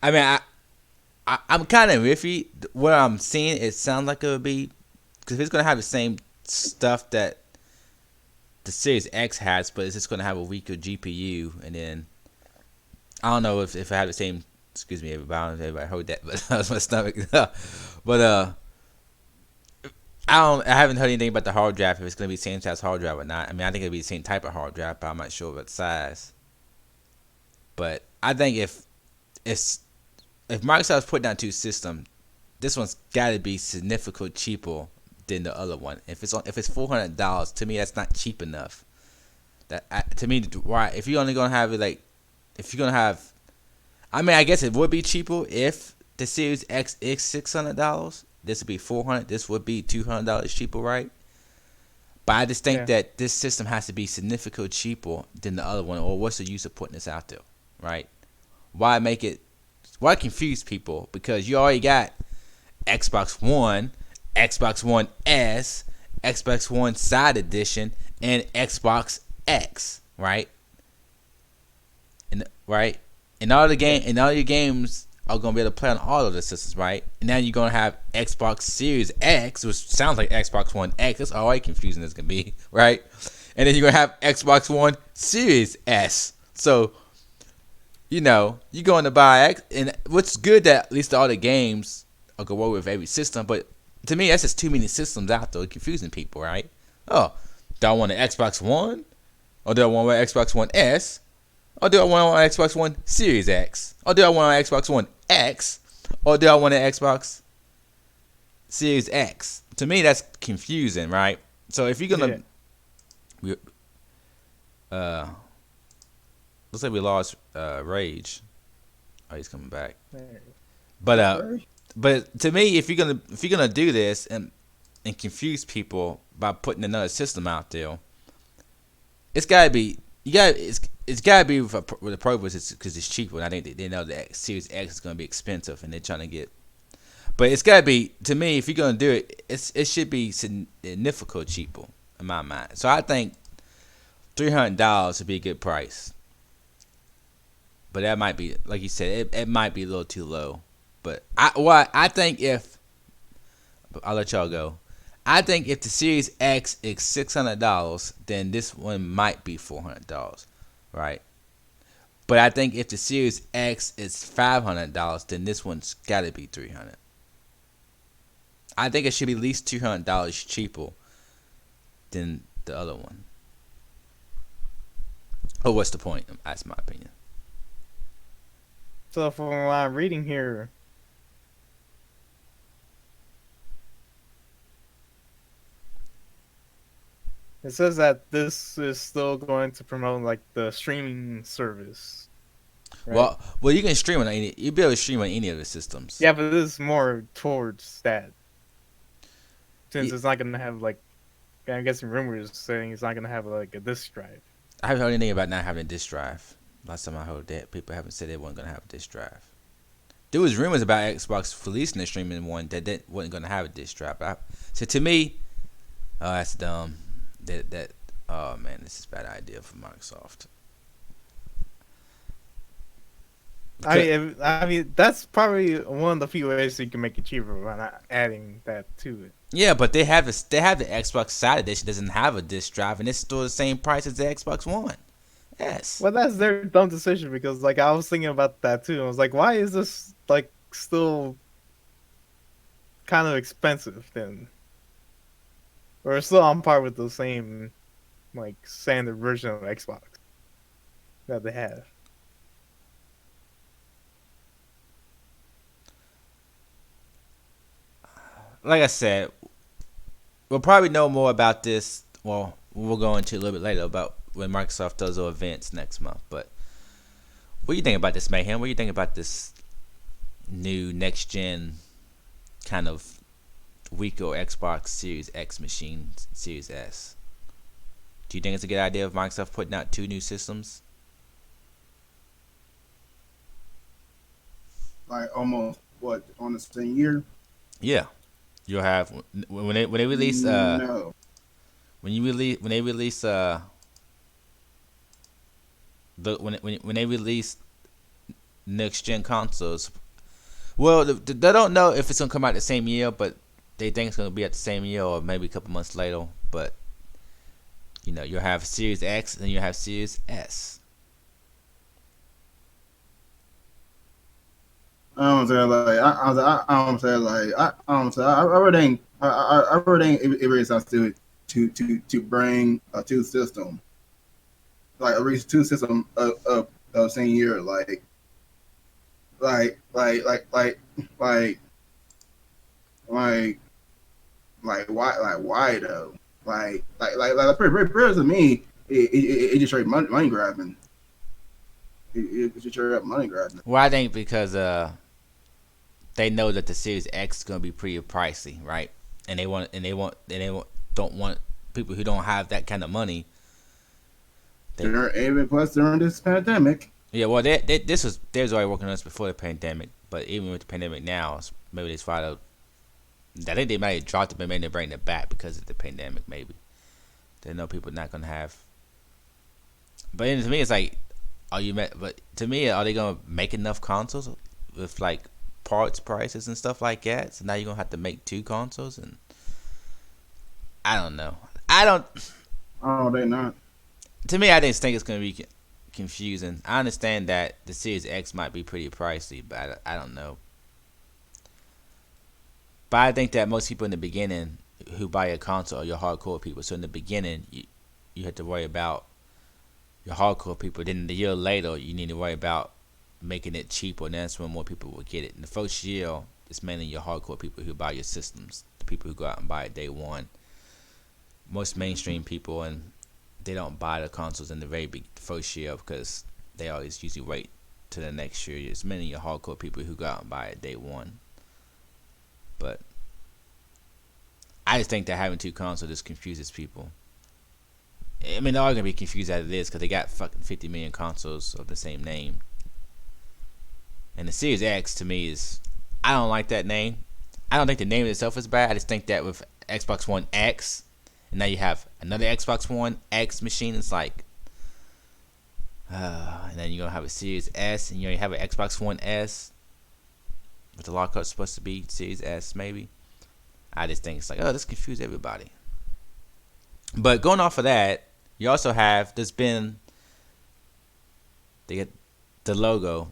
I mean, I'm kind of iffy. What I'm seeing, it sounds like it would be, because it's going to have the same stuff that the Series X has, but it's just going to have a weaker GPU, and then I don't know if it had the same. Excuse me, everybody. I don't know if everybody heard that, but that was my stomach. But I haven't heard anything about the hard drive. If it's going to be the same size hard drive or not. I mean, I think it'll be the same type of hard drive, but I'm not sure about the size. But I think if Microsoft's putting down two systems, this one's got to be significantly cheaper than the other one. If it's $400, to me that's not cheap enough. To me, why? If you're only gonna have it like, if you're gonna have, I mean, I guess it would be cheaper if the Series X is $600. This would be $400. This would be $200 cheaper, right? But I just think that this system has to be significantly cheaper than the other one, or what's the use of putting this out there, right? Why confuse people? Because you already got Xbox One, Xbox One S, Xbox One Side Edition, and Xbox X, right? And all your games are gonna be able to play on all of the systems, right? And now you're gonna have Xbox Series X, which sounds like Xbox One X. That's already confusing as can be, right? And then you're gonna have Xbox One Series S. So, you're going to buy X, and what's good that at least all the games are gonna work with every system. But to me, that's just too many systems out there, confusing people, right? Oh, do I want an Xbox One, or do I want an Xbox One S, or do I want an Xbox One Series X, or do I want an Xbox One X, or do I want an Xbox Series X? To me, that's confusing, right? So if you're gonna, looks like we lost Rage. Oh, he's coming back. But to me, if you're gonna do this and confuse people by putting another system out there, it's gotta be it's gotta be with a purpose, because it's cheaper. And I think they know that Series X is gonna be expensive, and they're trying to get. But it's gotta be, to me, if you're gonna do it, it should be significantly cheaper in my mind. So I think $300 would be a good price. But that might be, like you said, it might be a little too low. But I think I'll let y'all go. I think if the Series X is $600, then this one might be $400, right? But I think if the Series X is $500, then this one's got to be $300. I think it should be at least $200 cheaper than the other one. Oh, what's the point? That's my opinion.
So from what I'm reading here, It says that this is still going to promote like the streaming service, right?
Well, you can stream on any. You be able to stream on any of the systems.
Yeah, but this is more towards that, since
Yeah,
it's not gonna have like. I'm guessing rumors saying it's not gonna have like a disk drive.
I haven't heard anything about not having a disk drive. Last time I heard that, people haven't said they weren't gonna have a disk drive. There was rumors about Xbox releasing a streaming one that wasn't gonna have a disk drive. So to me, oh, that's dumb. That oh man, this is a bad idea for Microsoft.
I mean, that's probably one of the few ways you can make it cheaper by not adding that to it.
Yeah, but they have the Xbox side edition doesn't have a disk drive, and it's still the same price as the Xbox One. Yes.
Well, that's their dumb decision because, like, I was thinking about that too. I was like, why is this like still kind of expensive then, or still on par with the same like standard version of Xbox that they have?
Like I said, we'll probably know more about this. Well, we'll go into a little bit later about when Microsoft does their events next month. But what do you think about this, Mayhem? What do you think about this new next gen kind of weaker Xbox Series X machine, Series S? Do you think it's a good idea of Microsoft putting out two new systems?
Like almost what on the same year?
Yeah, you'll have when they release
No.
when they release when they release next gen consoles. Well, they don't know if it's gonna come out the same year, but they think it's gonna be at the same year or maybe a couple months later. But you know, you'll have Series X and you'll have Series S.
I don't say like I don't say like I don't say I really ain't I really ain't it really sounds to bring a two system like a two system of same year like like like like like like why though like pretty to me it just straight money grabbing it's just straight up money grabbing.
Well, I think because they know that the Series X is gonna be pretty pricey, right? And don't want people who don't have that kind of money.
Even plus during this pandemic.
Yeah, well, they was already working on this before the pandemic, but even with the pandemic now, maybe they tried to. I think they might have dropped it, but maybe they're bringing it back because of the pandemic. Maybe they know people are not gonna have. But to me, it's like, But to me, are they gonna make enough consoles with like parts prices and stuff like that? So now you're gonna have to make two consoles, and I don't know. I don't.
Oh, they not.
To me, I just think it's gonna be confusing. I understand that the Series X might be pretty pricey, but I don't know. But I think that most people in the beginning who buy a console are your hardcore people. So in the beginning, you have to worry about your hardcore people. Then the year later, you need to worry about making it cheaper, and that's when more people will get it. In the first year, it's mainly your hardcore people who buy your systems, the people who go out and buy it day one. Most mainstream people, and they don't buy the consoles in the very big first year because they always usually wait to the next year. It's mainly your hardcore people who go out and buy it day one. But I just think that having two consoles just confuses people. I mean, they're all gonna be confused as it is because they got fucking 50 million consoles of the same name. And the Series X to me is, I don't like that name. I don't think the name itself is bad. I just think that with Xbox One X, and now you have another Xbox One X machine, it's like, and then you're gonna have a Series S, and you have an Xbox One S, but the lockout's supposed to be Series S maybe. I just think it's like, oh, this confused everybody. But going off of that, you also have they get the logo.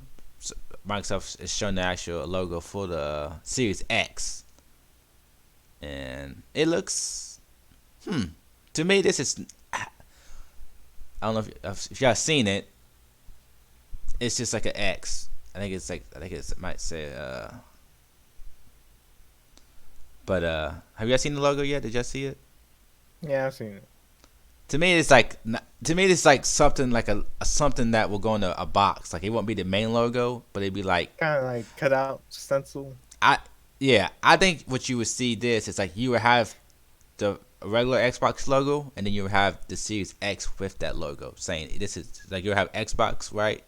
Microsoft is showing the actual logo for the Series X, and it looks, to me this is, I don't know if y'all seen it. It's just like an X. I think it might say but have y'all seen the logo yet? Did y'all see it?
Yeah, I've seen it.
To me, it's like something like a something that will go in a box. Like it won't be the main logo, but it'd be like
Kind of like cut out stencil.
I yeah. I think what you would see this is like you would have the regular Xbox logo, and then you would have the Series X with that logo, saying this is like you'll have Xbox, right?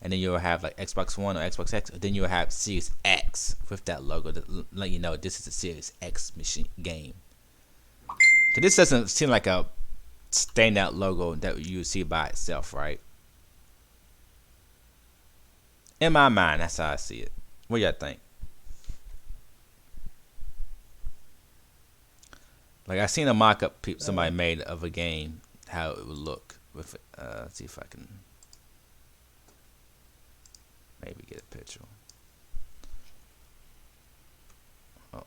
And then you'll have like Xbox One or Xbox X. Then you'll have Series X with that logo to let you know this is a Series X machine game. So this doesn't seem like a standout logo that you would see by itself, right? In my mind, that's how I see it. What y'all think? Like I seen a mock-up somebody made of a game, how it would look with it. Let's see if I can maybe get a picture. Oh.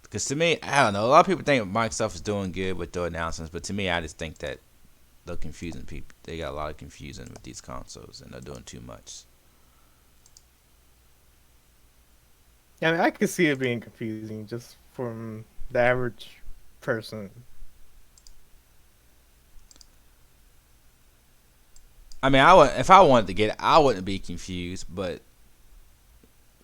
Because to me, I don't know. A lot of people think Microsoft is doing good with their announcements, but to me, I just think that they're confusing people. They got a lot of confusion with these consoles, and they're doing too much.
Yeah, I mean, I could see it being confusing just from the average person.
I mean, I would if I wanted to get it, I wouldn't be confused, but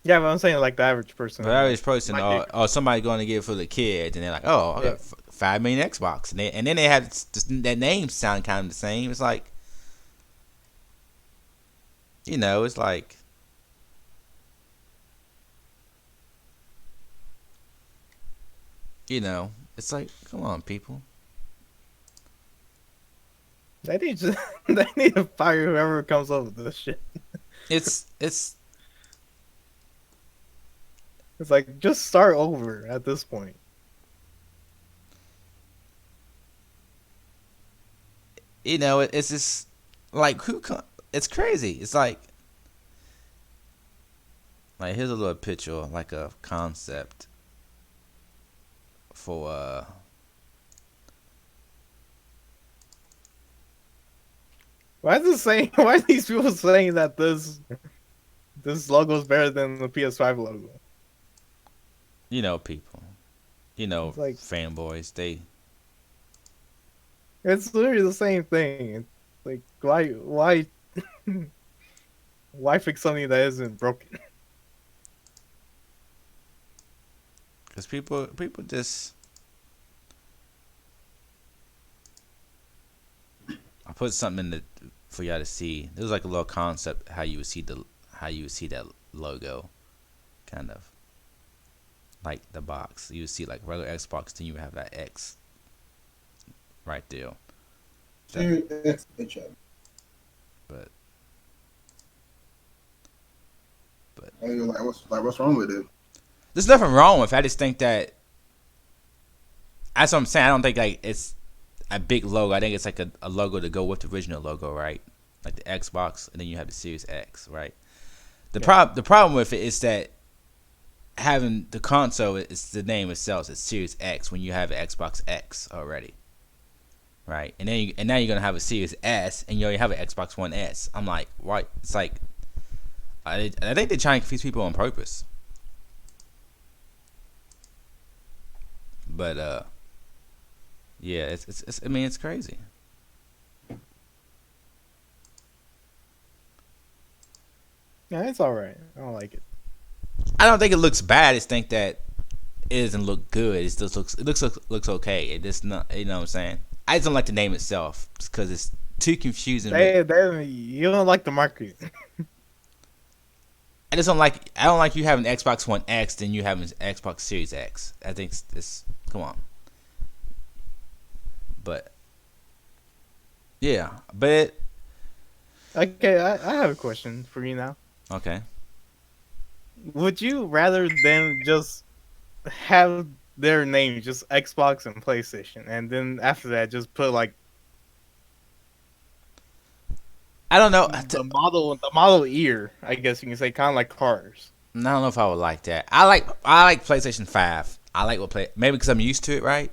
Yeah, but I'm saying like the average person.
the average person,
Like
or somebody going to get it for the kids, and they're like, "Oh, I got 5 million Xbox," and then they have that name sound kind of the same. It's like, it's like, it's like, come on, people.
They need to, they need to fire whoever comes up with this shit.
It's
It's like just start over at this point.
it's just like it's crazy. It's like here's a little picture, like a concept for
Why is it saying? Why are these people saying that this logo is better than the PS5 logo?
people,
It's like
fanboys.
it's literally the same thing. It's like why fix something that isn't broken?
Because people just. I put something in for y'all to see. There was like a little concept how you would see that logo, kind of like the box. You would see like regular Xbox, then you would have that X right there.
Series X picture.
But
And you're like, what's wrong with it?
there's nothing wrong with it. I just think that that's what I'm saying. I don't think like it's a big logo. I think it's like a logo to go with the original logo, right? Like the Xbox, and then you have the Series X, right? The problem with it is that having the console is the name itself. It's Series X when you have an Xbox X already, right? And now you're gonna have a Series S, and you already have an Xbox One S. I'm like, why? It's like I think they're trying to confuse people on purpose. But yeah, it's I mean, it's crazy.
Yeah, it's all right. I don't like it.
I don't think it looks bad. I just think that it doesn't look good. It just looks okay. It just not, you know what I'm saying. I just don't like the name itself because it's too confusing.
You don't like the market.
I don't like you having Xbox One X, then you having Xbox Series X. I think it's come on. But yeah,
Okay, I have a question for you now.
okay.
Would you rather them just have their name just Xbox and PlayStation, and then after that just put like
I don't know.
the model year? I guess you can say kind of like cars.
I don't know if I would like that. I like PlayStation 5. I like maybe because I'm used to it, right?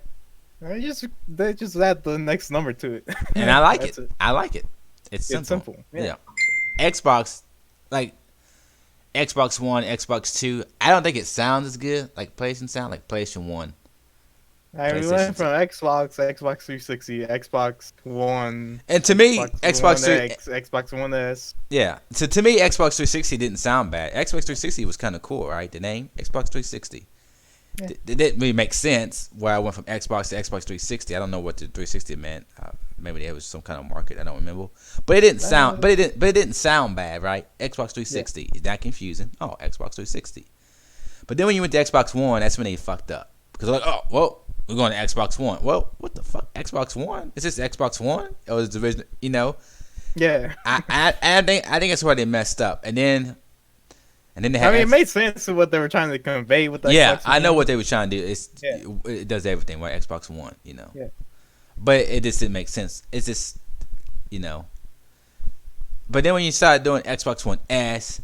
They just add the next number to it,
And I like
That's
it. I like it. It's simple.
It's simple. Yeah.
Xbox, like Xbox One, Xbox Two. I don't think it sounds as good like PlayStation sound, like PlayStation One.
We went
PlayStation
from
2.
Xbox, Xbox 360, Xbox One,
And to me,
Xbox
Xbox
One
3,
X, Xbox One S.
yeah. So to me, Xbox 360 didn't sound bad. Xbox 360 was kind of cool, right? The name Xbox 360.
Yeah.
It didn't really make sense where I went from Xbox to Xbox 360. I don't know what the 360 meant. Maybe there was some kind of market. I don't remember. But it didn't sound. But it didn't sound bad, right? Xbox 360. Is that confusing? Oh, Xbox 360. But then when you went to Xbox One, that's when they fucked up because they're like, oh, well, we're going to Xbox One. Well, what the fuck? Xbox One? Is this Xbox One? Or is the original? You know?
Yeah.
I think that's where they messed up. And then they had.
I mean, it made sense to what they were trying to convey with the
Yeah,
Xbox
I know
One.
what they were trying to do. It does everything right. Xbox One, you know. Yeah. But it just didn't make sense. It's just, you know. But then when you started doing Xbox One S,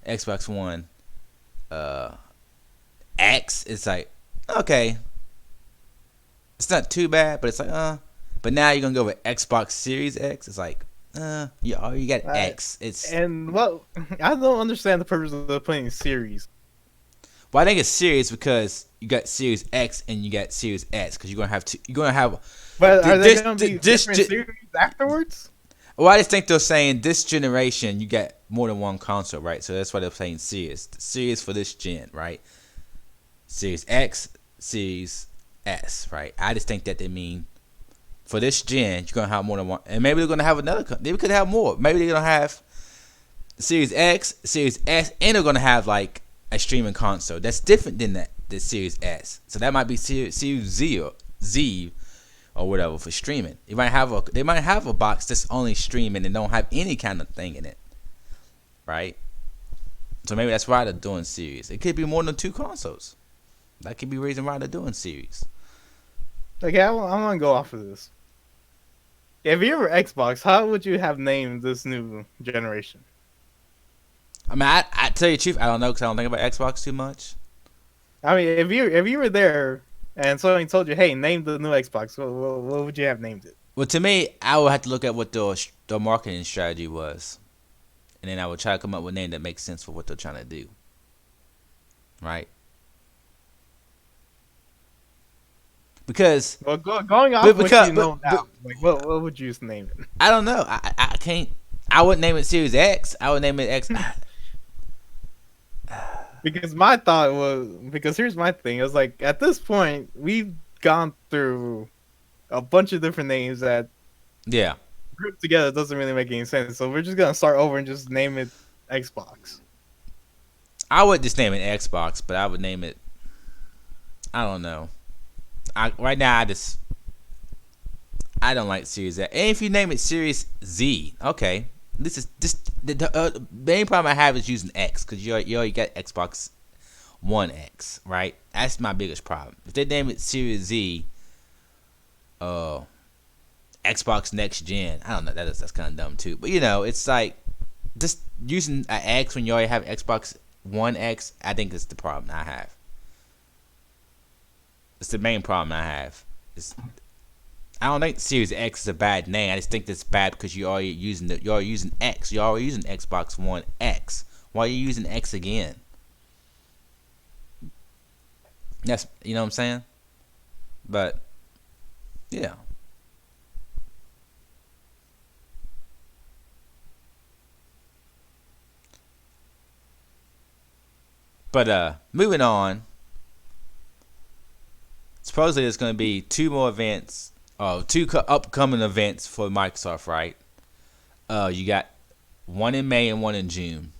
Xbox One X, it's like, okay, it's not too bad, but it's like, But now you're gonna go with Xbox Series X. It's like, you got X. It's
and what I don't understand the purpose of the playing series.
Well, I think it's serious because you got Series X and you got Series S because you're gonna have two. You're gonna have.
But are they gonna be different series afterwards?
Well, I just think they're saying this generation you got more than one console, right? So that's why they're saying Series. Series for this gen, right? Series X, Series S, right? I just think that they mean for this gen you're gonna have more than one, and maybe they're gonna have another. They could have more. Maybe they're gonna have Series X, Series S, and they're gonna have like a streaming console that's different than the Series S. So that might be Series Z or whatever for streaming. They might have a box that's only streaming and don't have any kind of thing in it, right? So maybe that's why they're doing Series. It could be more than 2 consoles. That could be the reason why they're doing Series.
Okay, I'm gonna go off of this. If you were Xbox, how would you have named this new generation?
I mean, I tell you the truth, I don't know because I don't think about Xbox too much.
I mean, if you were there and somebody told you, "Hey, name the new Xbox," what would you have named it?
Well, to me, I would have to look at what the marketing strategy was, and then I would try to come up with a name that makes sense for what they're trying to do. Right? Because
going off what you know now, like what would you name it?
I don't know. I can't. I wouldn't name it Series X. I would name it X.
Because my thought was, because here's my thing. It was like, at this point, we've gone through a bunch of different names that grouped together doesn't really make any sense. So we're just gonna start over and just name it Xbox.
I would just name it Xbox, but I would name it. I don't know. Right now, I don't like Series X. And if you name it Series Z, okay. This is the main problem I have is using X because you already got Xbox One X, right? That's my biggest problem. If they name it Series Z, Xbox Next Gen, I don't know. That's kind of dumb too. But you know, it's like just using an X when you already have Xbox One X. I think it's the problem I have. It's the main problem I have. I don't think Series X is a bad name. I just think it's bad because you're already using X. You're already using Xbox One X. Why are you using X again? That's you know what I'm saying. But yeah. But moving on. Supposedly there's going to be 2 more events, 2 upcoming events for Microsoft, right? You got one in May and one in June.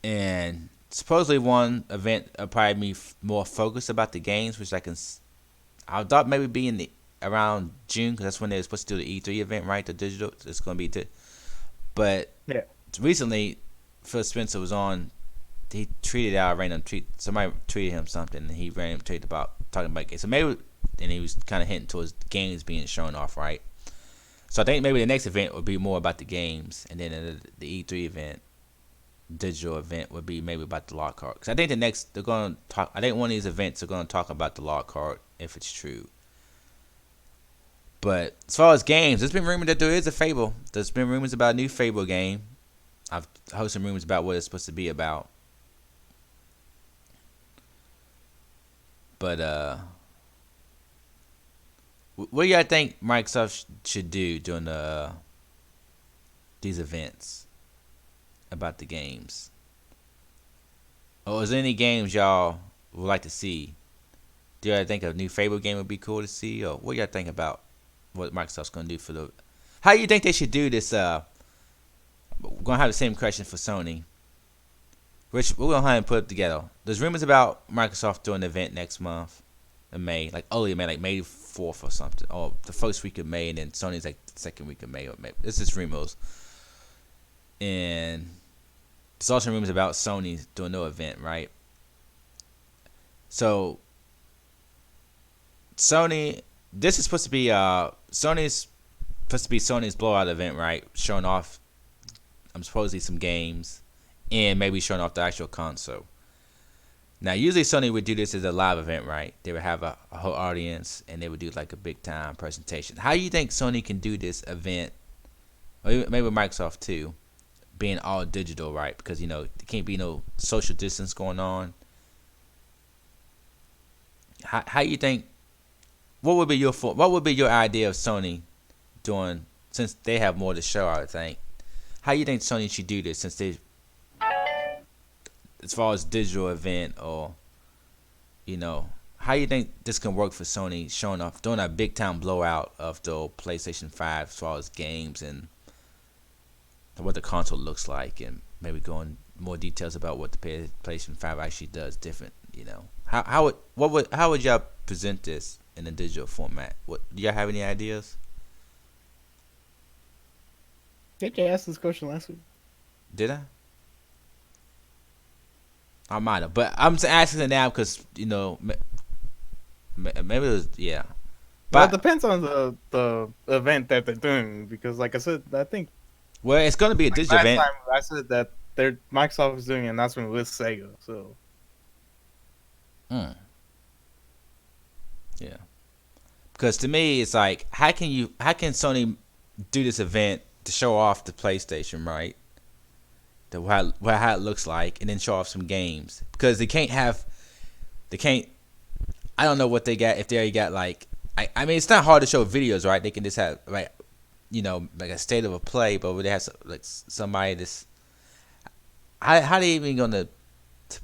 And supposedly one event will probably be more focused about the games, which I thought maybe be in around June, because that's when they're supposed to do the E3 event, right? The digital, it's going to be but recently, Phil Spencer was on. He tweeted out a random tweet. Somebody tweeted him something, and he randomly tweeted talking about games. So maybe, and he was kind of hinting towards games being shown off, right? So I think maybe the next event would be more about the games, and then the E3 event, digital event, would be maybe about the lock card. Because I think they're going to talk. I think one of these events are going to talk about the lock card if it's true. But as far as games, there's been rumored that there is a Fable. There's been rumors about a new Fable game. I've heard some rumors about what it's supposed to be about. But what do y'all think Microsoft should do during these events about the games? Or is there any games y'all would like to see? Do y'all think a new Fable game would be cool to see? Or what y'all think about what Microsoft's gonna do for the? How you think they should do this? We're gonna have the same question for Sony. Which we're gonna have and put it together. There's rumors about Microsoft doing an event next month in May, like early May, like May 4th or something, or the first week of May, and then Sony's like the second week of May. Or May. This is rumors, and there's also rumors about Sony doing no event, right? So Sony, this is supposed to be Sony's blowout event, right? Showing off, supposedly some games, and maybe showing off the actual console. Now, usually Sony would do this as a live event, right? They would have a whole audience, and they would do like a big time presentation. How do you think Sony can do this event, or maybe Microsoft too, being all digital, right? Because there can't be no social distance going on. How you think? What would be your idea of Sony doing, since they have more to show? I would think. How you think Sony should do this, since they, as far as digital event, or how you think this can work for Sony, showing off, doing a big time blowout of the old PlayStation 5 as far as games and what the console looks like, and maybe going more details about what the PlayStation 5 actually does different. How would y'all present this in a digital format? What do y'all have any ideas?
Did you ask this question last week?
Did I? I might have, but I'm just asking it now because maybe it was, yeah.
Well,
But
it depends on the event that they're doing, because, like I said, I think
well, it's gonna be a digital
last
event.
time I said that Microsoft is doing an announcement with Sega, so
Yeah, because to me, it's like, how can Sony do this event to show off the PlayStation, right? How it looks like, and then show off some games, because they can't. I don't know what they got, if they already got like. I mean, it's not hard to show videos, right? They can just have like a state of a play, but they have like somebody this. How they even gonna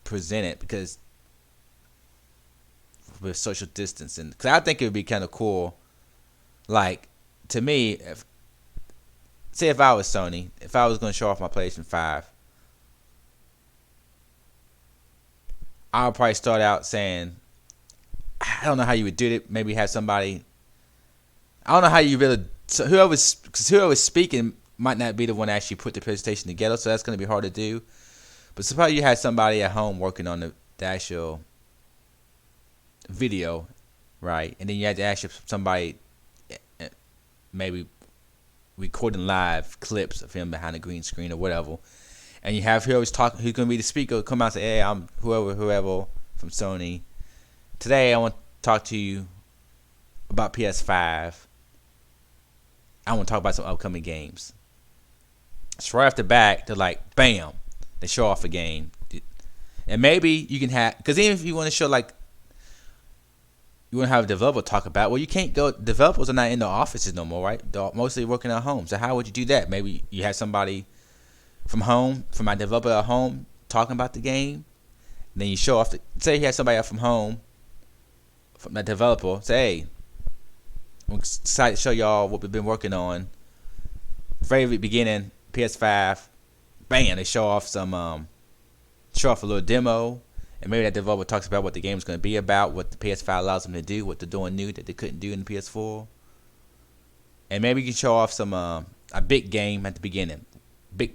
present it, because with social distancing? Because I think it would be kind of cool. Like, to me, if I was Sony, if I was going to show off my PlayStation 5, I would probably start out saying, I don't know how you would do it. Maybe have somebody. I don't know how you really. So whoever's speaking might not be the one that actually put the presentation together, so that's going to be hard to do. But suppose you had somebody at home working on the actual video, right? And then you had to ask somebody, maybe recording live clips of him behind a green screen or whatever, and you have whoever's talking, who's gonna be the speaker, come out and say, "Hey, I'm whoever from Sony. Today, I want to talk to you about PS5. I want to talk about some upcoming games." So right off the bat, they're like, "Bam!" They show off a game, and maybe you can have, because even if you want to show like. You want to have a developer talk about, well, you can't go, developers are not in the offices no more, right? They're mostly working at home. So how would you do that? Maybe you have somebody from my developer at home talking about the game. And then you show off, say you have somebody out from home, from that developer, say, hey, I'm excited to show y'all what we've been working on. Very beginning, PS5, bam, they show off a little demo. And maybe that developer talks about what the game's going to be about, what the PS5 allows them to do, what they're doing new that they couldn't do in the PS4. And maybe you can show off some a big game at the beginning, big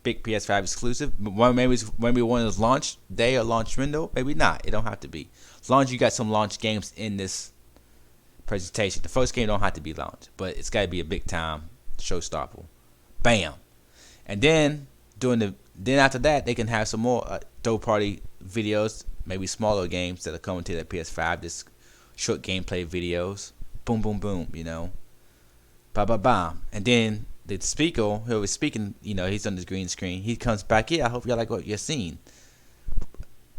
PS5 exclusive. Maybe one is launch day or launch window. Maybe not. It don't have to be. As long as you got some launch games in this presentation. The first game don't have to be launched, but it's got to be a big time showstopper. Bam. And then after that, they can have some more third party videos, maybe smaller games that are coming to that PS5, just short gameplay videos. Boom, boom, boom, Ba, ba, ba. And then the speaker, who was speaking, he's on the green screen. He comes back, yeah, I hope y'all like what you're seeing.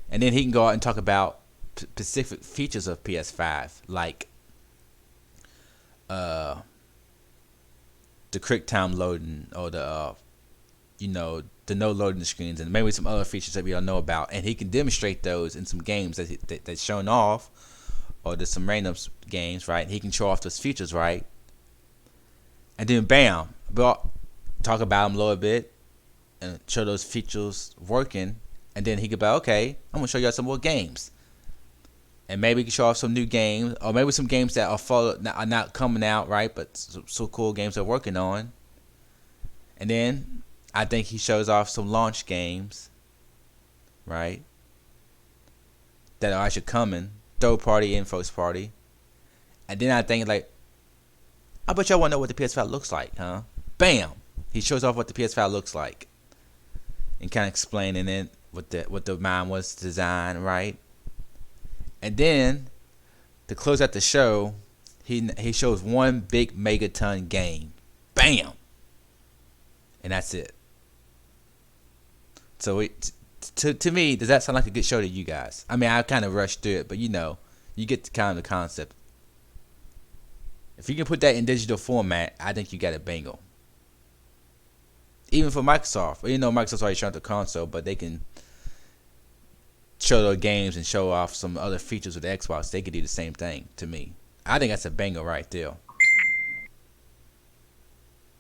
And then he can go out and talk about specific features of PS5, like the quick time loading, or the the no loading screens, and maybe some other features that we don't know about. And he can demonstrate those in some games that's shown off, or there's some random games, right? He can show off those features, right? And then bam, but talk about them a little bit and show those features working, and then he could be like, okay, I'm gonna show you some more games, and maybe he can show off some new games, or maybe some games that are not coming out, right? But so cool games they're working on. And then I think he shows off some launch games, right? That are actually coming, third party and first party. And then I think, like, I bet y'all want to know what the PS5 looks like, huh? Bam! He shows off what the PS5 looks like, and kind of explaining it, what the mind was designed, right? And then to close out the show, he shows one big megaton game, bam, and that's it. So to me, does that sound like a good show to you guys? I mean, I kind of rushed through it, but you get the concept. If you can put that in digital format, I think you got a bingo. Even for Microsoft, Microsoft's already showing the console, but they can show their games and show off some other features with the Xbox. They could do the same thing to me. I think that's a bingo right there.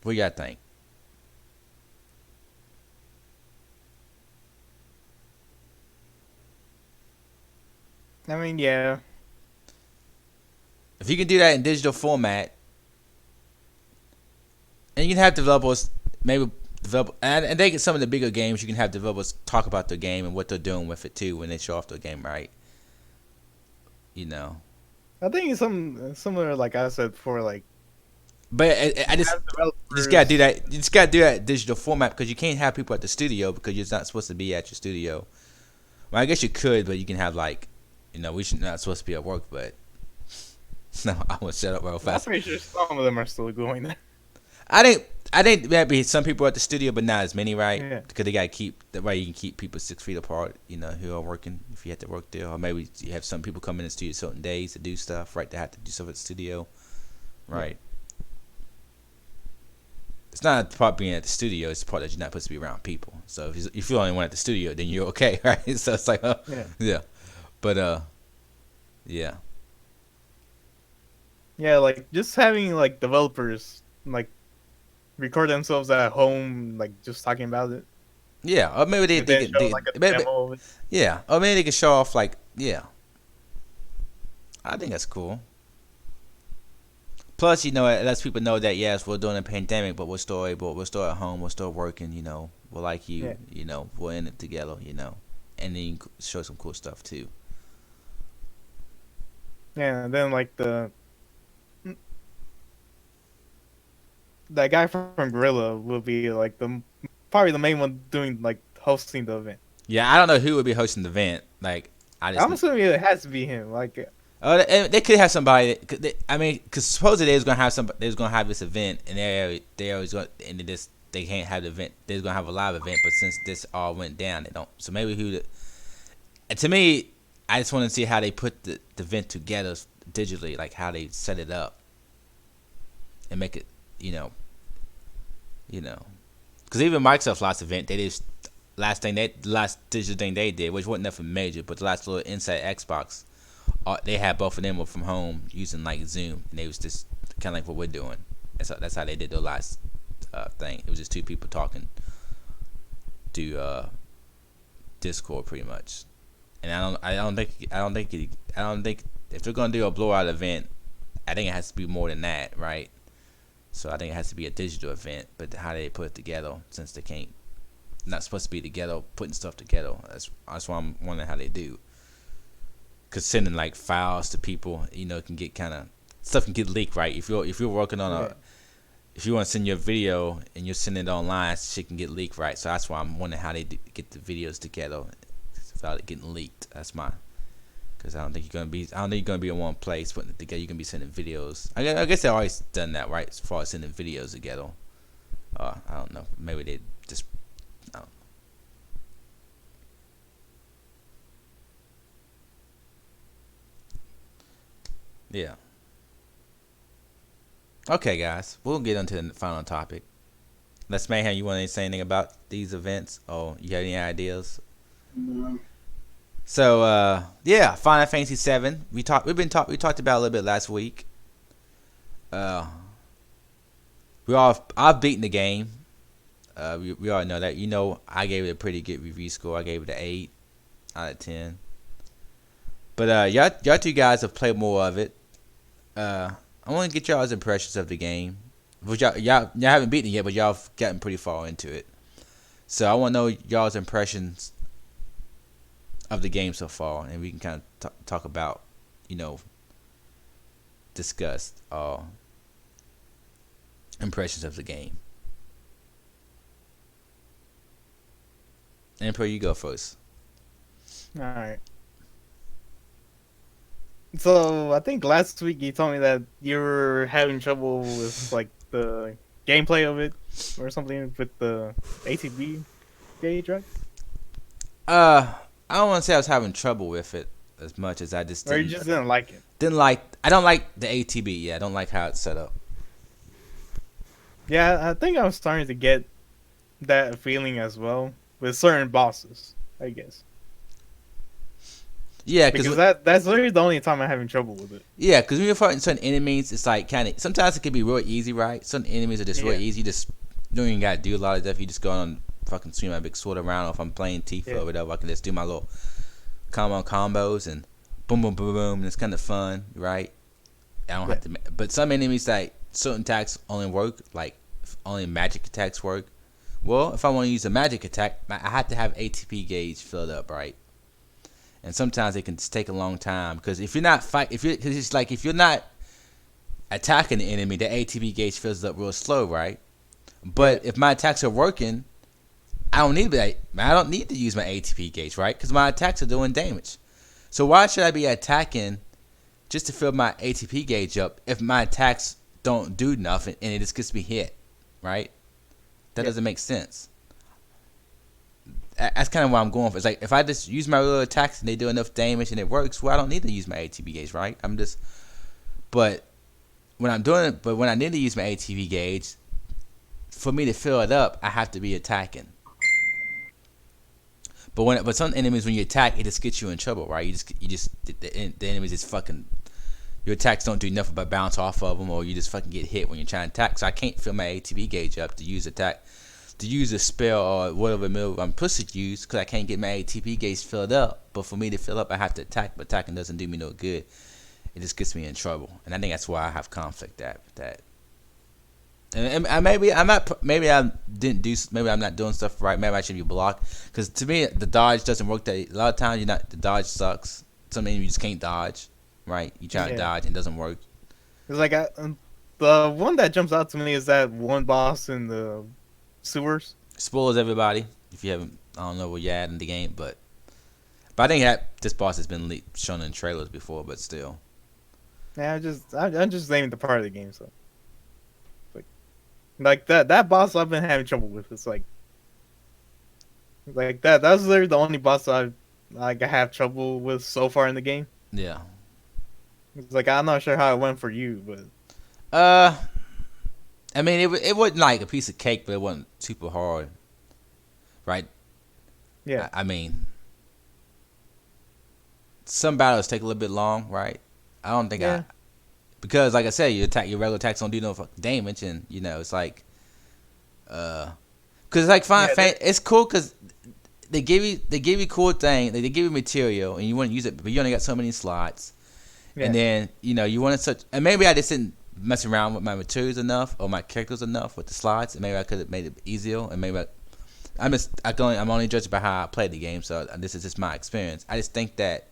What y'all think?
I mean, yeah.
If you can do that in digital format, and you can have developers maybe develop, and they get some of the bigger games, you can have developers talk about their game and what they're doing with it too when they show off their game, right?
I think it's some similar, like I said before, like.
But I just
have
you
developers.
just gotta do that. You just gotta do that in digital format, because you can't have people at the studio, because you're not supposed to be at your studio. Well, I guess you could, but you can have, like, we should not supposed to be at work, but no, I want to shut up real
I'm
fast.
pretty sure some of them are still going there.
I think maybe some people are at the studio, but not as many, right?
Yeah.
Because they gotta keep that way. You can keep people 6 feet apart, who are working, if you have to work there, or maybe you have some people come in the studio certain days to do stuff, right? They have to do stuff at the studio, right? Yeah. It's not the part being at the studio; it's the part that you're not supposed to be around people. So if you're the only one at the studio, then you're okay, right? So it's like, yeah, but yeah.
Yeah, like just having like developers like record themselves at home, like just talking about it.
Yeah, or maybe
And then show like a demo of it.
Yeah, or maybe they can show off, like, yeah. I think that's cool. Plus, it lets people know that, yes, we're doing a pandemic, but we're still at home, we're still working, we're like you, we're in it together, and then you can show some cool stuff too.
Yeah, and then like that guy from Gorilla will be like probably the main one doing like hosting the event.
Yeah, I don't know who would be hosting the event. Like,
I'm assuming it has to be him. Like,
they could have somebody. Because supposedly they was gonna have somebody. They was gonna have this event, and they always going, and they can't have the event. They was gonna have a live event, but since this all went down, they don't. So maybe to me, I just want to see how they put the event together digitally, like how they set it up, and make it, because even Microsoft last event, they did last digital thing they did, which wasn't nothing major, but the last little Inside Xbox, they had both of them from home using like Zoom, and they was just kind of like what we're doing. That's how they did the last thing. It was just 2 people talking to Discord pretty much. And I don't think if they're gonna do a blowout event, I think it has to be more than that, right? So I think it has to be a digital event, but how they put it together, since they can't, not supposed to be together, putting stuff together. That's why I'm wondering how they do. Cause sending like files to people, can get stuff can get leaked, right? If you're working on if you want to send your video and you're sending it online, shit can get leaked, right? So that's why I'm wondering how they get the videos together without it getting leaked. That's my. Because I don't think you're gonna be in one place putting it together. You're gonna be sending videos. I guess they always done that, right? As far as sending videos together. I don't know. Maybe they just. I don't know. Yeah. Okay, guys, we'll get on to the final topic. Let's Mayhem, you want to say anything about these events, or you have any ideas?
Um,
So, yeah, Final Fantasy VII. We talked about it a little bit last week. Uh, I've beaten the game. We all know that. You know, I gave it a pretty good review score. I gave it an 8 out of 10. But y'all two guys have played more of it. I want to get y'all's impressions of the game. Which y'all haven't beaten it yet, but y'all have gotten pretty far into it. So I want to know y'all's impressions of the game so far, and we can kind of talk about, discuss impressions of the game. Emperor, you go first.
All right. So I think last week you told me that you were having trouble with like the gameplay of it or something with the ATB gauge, right?
I don't want to say I was having trouble with it as much as I just
Or you
didn't.
just didn't like it?
I don't like the ATB. Yeah, I don't like how it's set up.
Yeah, I think I was starting to get that feeling as well with certain bosses, I guess.
Yeah,
Because that's literally the only time I'm having trouble with it.
yeah, because when you're fighting certain enemies, it's like kind of sometimes it can be real easy, right? Some enemies are just real easy. You just you don't even gotta do a lot of stuff. You just go on fucking swing my big sword around. Or if I'm playing Tifa or whatever, I can just do my little combos and boom, boom, boom, boom, and it's kind of fun, right? I don't have to. But some enemies, like certain attacks only work, like only magic attacks work. Well, if I want to use a magic attack, I have to have ATP gauge filled up, right? And sometimes it can just take a long time because if you're not because it's like if you're not attacking the enemy, the ATP gauge fills up real slow, right? But if my attacks are working, I don't need to use my ATP gauge, right? Because my attacks are doing damage. So why should I be attacking just to fill my ATP gauge up if my attacks don't do nothing and it just gets me hit, right? That doesn't make sense. That's kind of what I'm going for. It's like if I just use my little attacks and they do enough damage and it works, well, I don't need to use my ATP gauge, right? But when I need to use my ATP gauge, for me to fill it up, I have to be attacking. But some enemies, when you attack, it just gets you in trouble, right? The enemies just fucking, your attacks don't do nothing but bounce off of them, or you just fucking get hit when you're trying to attack. So I can't fill my ATP gauge up to use a spell or whatever move I'm supposed to use because I can't get my ATP gauge filled up. But for me to fill up, I have to attack. But attacking doesn't do me no good. It just gets me in trouble, and I think that's why I have conflict with that. And maybe I'm not doing stuff right. Maybe I should be blocked because to me the dodge doesn't work. A lot of times the dodge sucks. Sometimes you just can't dodge, right? You try to dodge and it doesn't work.
It's like the one that jumps out to me is that one boss in the sewers.
Spoilers, everybody. If you haven't, I don't know where you're at in the game, but I think this boss has been shown in trailers before, but still.
Yeah, I'm just naming the part of the game, so like that boss I've been having trouble with. It's like that. That's literally the only boss I have trouble with so far in the game.
Yeah.
It's like I'm not sure how it went for you, but
I mean it wasn't like a piece of cake, but it wasn't super hard, right?
Yeah.
I mean, some battles take a little bit long, right? I don't think because like I said, your regular attacks don't do no fucking damage, and it's like, cause it's like it's cool cause they give you cool thing, they give you material, and you want to use it, but you only got so many slots, and then you want to and maybe I just didn't mess around with my materials enough or my characters enough with the slots, and maybe I could have made it easier, and maybe I'm only judged by how I played the game, so this is just my experience. I just think that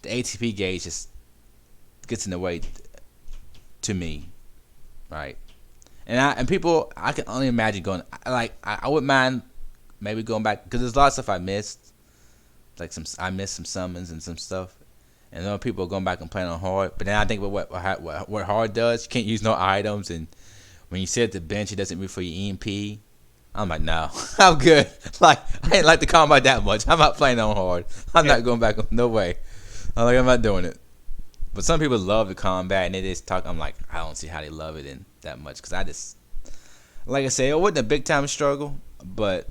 the ATP gauge just gets in the way to me, right? And people, I can only imagine going. I wouldn't mind maybe going back because there's a lot of stuff I missed, like I missed some summons and some stuff, and then people are going back and playing on hard. But then I think what hard does, you can't use no items, and when you sit at the bench, it doesn't move for your EMP. I'm like, no, I'm good. Like I ain't like the combat that much. I'm not playing on hard. I'm not going back. No way. I'm not doing it. But some people love the combat, and they just talk. I'm like, I don't see how they love it in that much because I just, like I say, it wasn't a big time struggle, but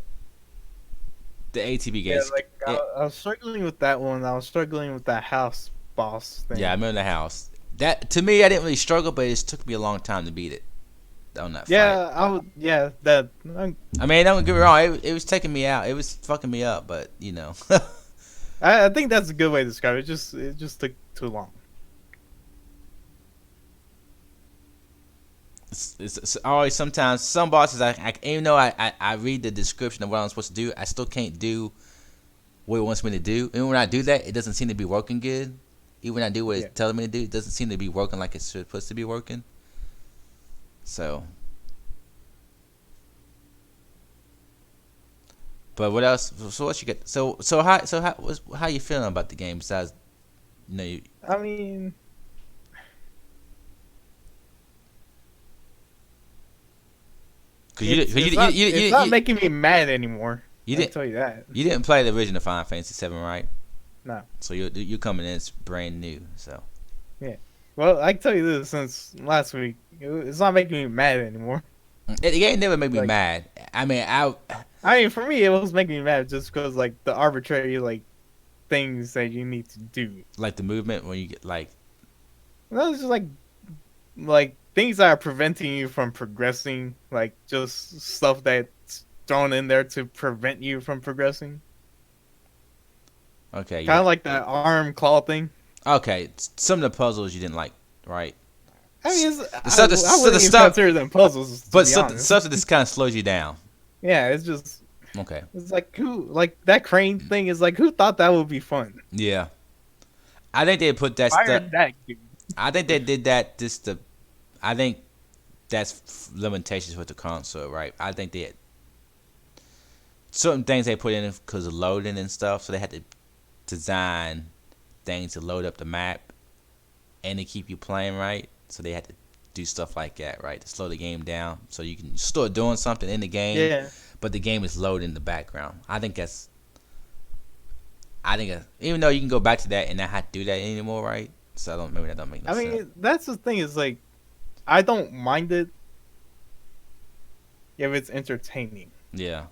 the ATB
Yeah,
games.
like I was struggling with that one. I was struggling with that house boss thing.
Yeah, I'm in the house. That to me, I didn't really struggle, but it just took me a long time to beat it on that fight.
Yeah, I would. Yeah, that.
I mean, don't get me wrong. It was taking me out. It was fucking me up, but you know.
I think that's a good way to describe it. It just took too long.
It's always sometimes some bosses I even though I read the description of what I'm supposed to do, I still can't do what it wants me to do. And when I do that, it doesn't seem to be working good. Even when I do what it's telling me to do, it doesn't seem to be working like it's supposed to be working. So, but what else? So what you get? So how you feeling about the game? Besides, you know,
I mean, it's not making me mad anymore. I can tell you that.
You didn't play the original Final Fantasy VII, right?
No.
So you're coming in, it's brand new. So.
Yeah. Well, I can tell you this since last week, it's not making me mad anymore.
The game never made me mad. I mean,
for me, it was making me mad just because like the arbitrary like things that you need to do.
Like the movement when you get like.
No, it's just like things that are preventing you from progressing, like just stuff that's thrown in there to prevent you from progressing.
Okay.
Kind of like that arm claw thing.
Okay, some of the puzzles you didn't like, right?
I mean,
I
wouldn't even consider them puzzles,
but stuff that just kind of slows you down.
Yeah, it's just
okay.
It's like that crane thing is like who thought that would be fun?
Yeah, I think they put that stuff. I think they did that just to. I think that's limitations with the console, right? I think they had certain things they put in because of loading and stuff, so they had to design things to load up the map and to keep you playing right. So they had to do stuff like that, right, to slow the game down so you can start doing something in the game, but the game is loading in the background. I think even though you can go back to that and not have to do that anymore, right? So maybe that don't make no sense.
I mean, that's the thing is like, I don't mind it if it's entertaining.
Yeah.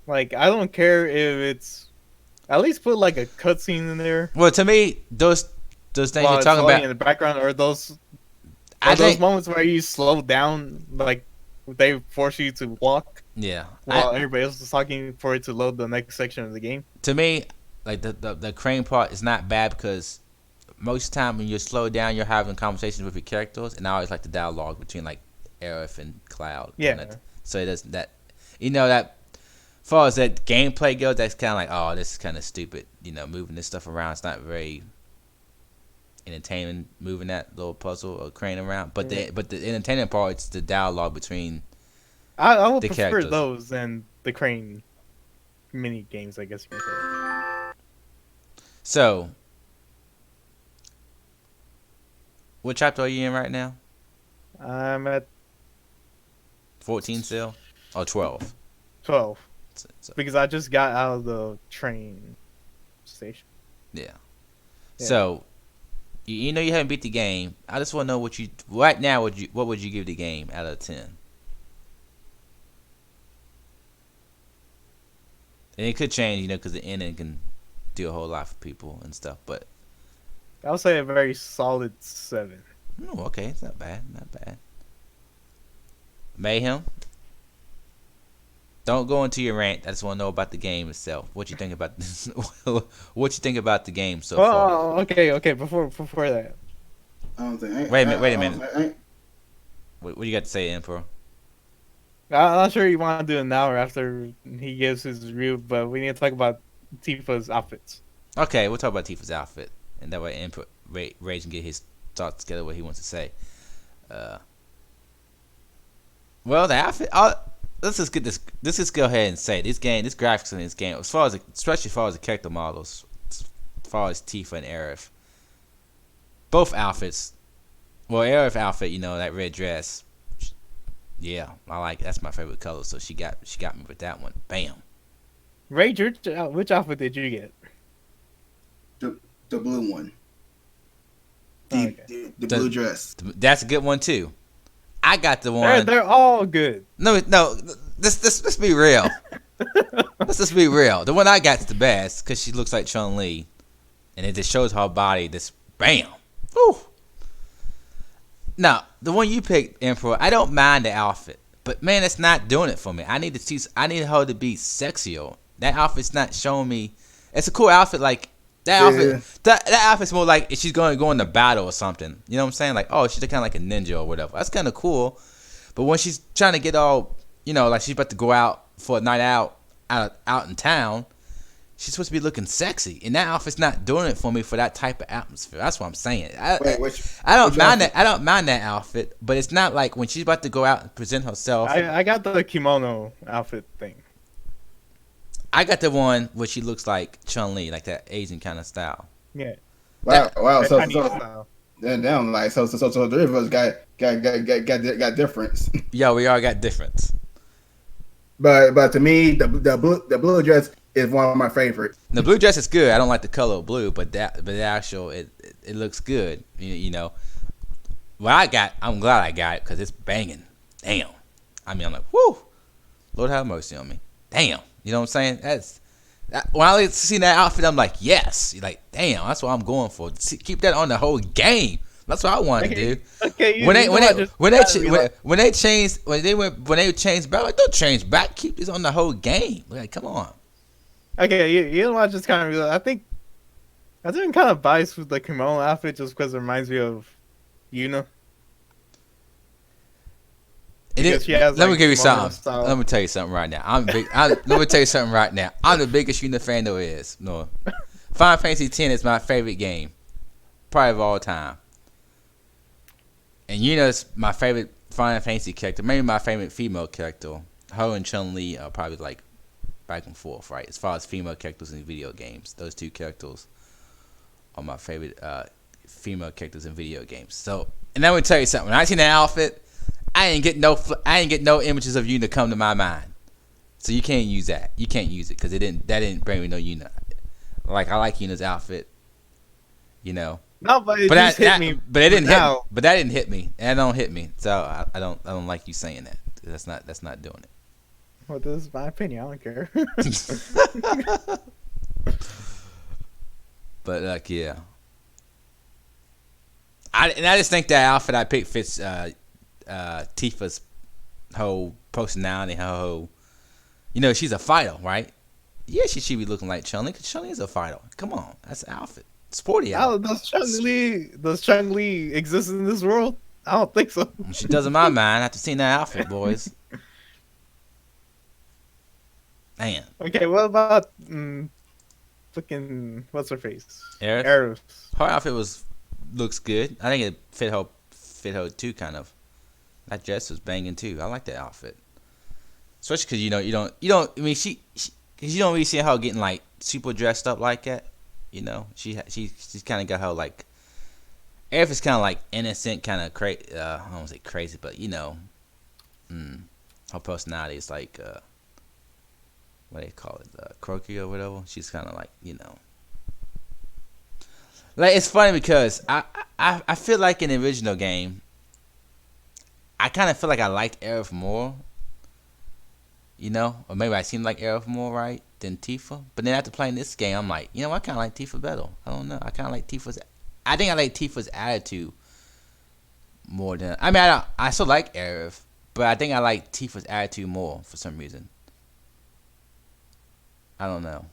Like I don't care if it's at least put like a cutscene in there.
Well, to me, those things you're talking about
in the background, or those moments where you slow down, like they force you to walk.
Yeah.
While everybody else is talking for it to load the next section of the game.
To me, like the crane part is not bad because most of the time when you're slowed down, you're having conversations with your characters, and I always like the dialogue between like Aerith and Cloud.
Yeah.
So it does that. That. As far as that gameplay goes, that's kind of like, oh, this is kind of stupid. Moving this stuff around. It's not very entertaining moving that little puzzle or crane around. But the entertaining part is the dialogue between.
I would prefer characters. Those than the crane mini games, I guess you could say.
So, what chapter are you in right now?
I'm at
14 still, or 12.
12. Because I just got out of the train station.
Yeah. So, you haven't beat the game. I just want to know what would you give the game out of 10? And it could change, because the ending can do a whole lot for people and stuff. But
I would say a very solid 7.
Oh, okay, it's not bad, Mayhem. Don't go into your rant. I just want to know about the game itself. What you think about this? What you think about the game so far?
Oh, okay. Before that,
I don't think.
Wait a minute. What do you got to say, Emperor?
I'm not sure you want to do it now or after he gives his review, but we need to talk about Tifa's outfits.
Okay, we'll talk about Tifa's outfit, and that way Emperor Rage can get his thoughts together. What he wants to say. Well, the outfit. Let's just get this. Let's just go ahead and say this graphics in this game, especially as far as the character models, as far as Tifa and Aerith, both outfits. Well, Aerith outfit, that red dress. Yeah, I like it. That's my favorite color. So she got me with that one. Bam.
Rage, which outfit did you get?
The blue one.
Okay.
The blue dress.
That's a good one too. I got the one.
They're all good.
No. Let's be real. Let's just be real. The one I got's the best because she looks like Chun-Li, and it just shows her body. This bam. Woo. Now the one you picked, Emperor, I don't mind the outfit, but man, it's not doing it for me. I need her to be sexier. That outfit's not showing me. It's a cool outfit, like that outfit. That outfit's more like if she's going to go into battle or something. You know what I'm saying? Like, oh, she's kind of like a ninja or whatever. That's kind of cool. But when she's trying to get all, like she's about to go out for a night out in town, she's supposed to be looking sexy, and that outfit's not doing it for me for that type of atmosphere. That's what I'm saying. I don't mind that. I don't mind that outfit, but it's not like when she's about to go out and present herself.
I got the kimono outfit thing.
I got the one where she looks like Chun-Li, like that Asian kind of style.
Yeah.
Wow. So
style.
then down like so the three of us got difference.
Yeah, we all got difference.
But to me, the blue dress is one of my favorites.
The blue dress is good. I don't like the color of blue, but the actual it looks good. You know, what I got, I'm glad I got it because it's banging. Damn. I mean, I'm like, whoo, Lord have mercy on me. Damn. You know what I'm saying? When I see that outfit, I'm like, yes. You're like, damn, that's what I'm going for. Keep that on the whole game. That's what I want to do.
Okay.
When they changed back, like, don't change back. Keep this on the whole game. Like, come on.
Okay, you know what? I just kind of realized. I think I'm kind of biased with the kimono outfit just because it reminds me of Yuna.
Let me give you something. Style. Let me tell you something right now. Let me tell you something right now. I'm the biggest Yuna fan there is. No, Final Fantasy X is my favorite game, probably of all time. And Yuna's my favorite Final Fantasy character. Maybe my favorite female character. Her and Chun-Li are probably like back and forth, right? As far as female characters in video games, those two characters are my favorite female characters in video games. So, and let me tell you something. When I seen that outfit, I ain't get no images of Yuna come to my mind. So you can't use that. You can't use it because that didn't bring me no Yuna. Like, I like Yuna's outfit, you know.
No, but it just hit me.
But it didn't hit me. But that didn't hit me. And it don't hit me. So I don't like you saying that. That's not doing it.
Well, this is my opinion. I don't care.
But like, yeah. I just think that outfit I picked fits Tifa's whole personality, her whole, she's a fighter, right? Yeah, she should be looking like Chun-Li because Chun-Li is a fighter. Come on, that's an outfit. Sporty outfit.
Does Chun-Li exist in this world? I don't think so.
She does in my mind after seeing that outfit, boys. Man.
Okay, what about fucking what's her face?
Aerith. Her outfit looks good. I think it fit her too, kind of. That dress was banging too. I like that outfit, especially because you don't. I mean, because you don't really see her getting like super dressed up like that. She's kind of got her like. Aerith is kind of like innocent, kind of crazy. I don't want to say crazy, but her personality is like what do they call it, croaky or whatever. She's kind of like like, it's funny because I feel like in the original game, I kind of feel like I liked Aerith more, or maybe I seemed like Aerith more, right, than Tifa. But then after playing this game, I'm like, I kind of like Tifa better. I don't know. I kind of like Tifa's. I think I like Tifa's attitude more than. I mean, I still like Aerith, but I think I like Tifa's attitude more for some reason. I don't know.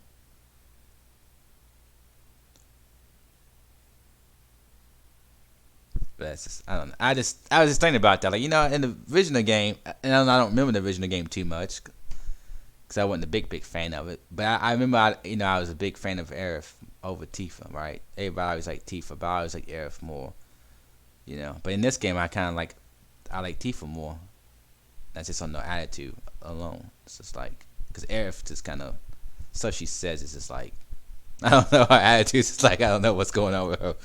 But that's just, I don't know. I was just thinking about that. Like, in the original game, and I don't remember the original game too much because I wasn't a big fan of it. But I remember, I was a big fan of Aerith over Tifa, right? Everybody always like Tifa, but I always like Aerith more, But in this game, I like Tifa more. That's just on the attitude alone. It's just like, because Aerith just kind of, stuff she says is just like, I don't know, her attitude is just like, I don't know what's going on with her.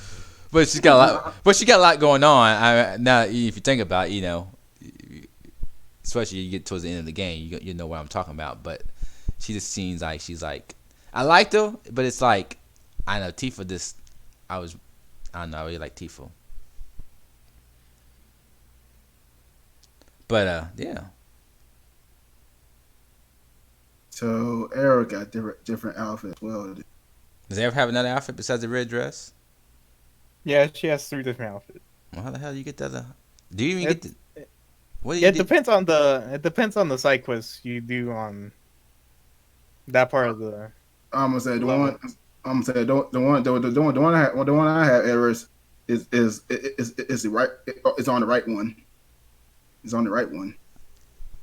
But she got a lot. But she got a lot going on. Now, if you think about it, especially you get towards the end of the game, you know what I'm talking about. But she just seems like she's like, I liked her, but it's like, I know Tifa. I don't know. I really like Tifa. But yeah.
So Arrow got different outfits. Well,
Does they ever have another outfit besides the red dress?
Yeah, she has 3 different outfits.
Well, how the hell do you get the other? Do you even
It,
get the? What do
yeah,
you
it
do?
depends on the side quests you do on that part of the
I'm gonna say the
level.
one. I'm gonna say the one I have errors is the right. It's on the right one. It's on the right one.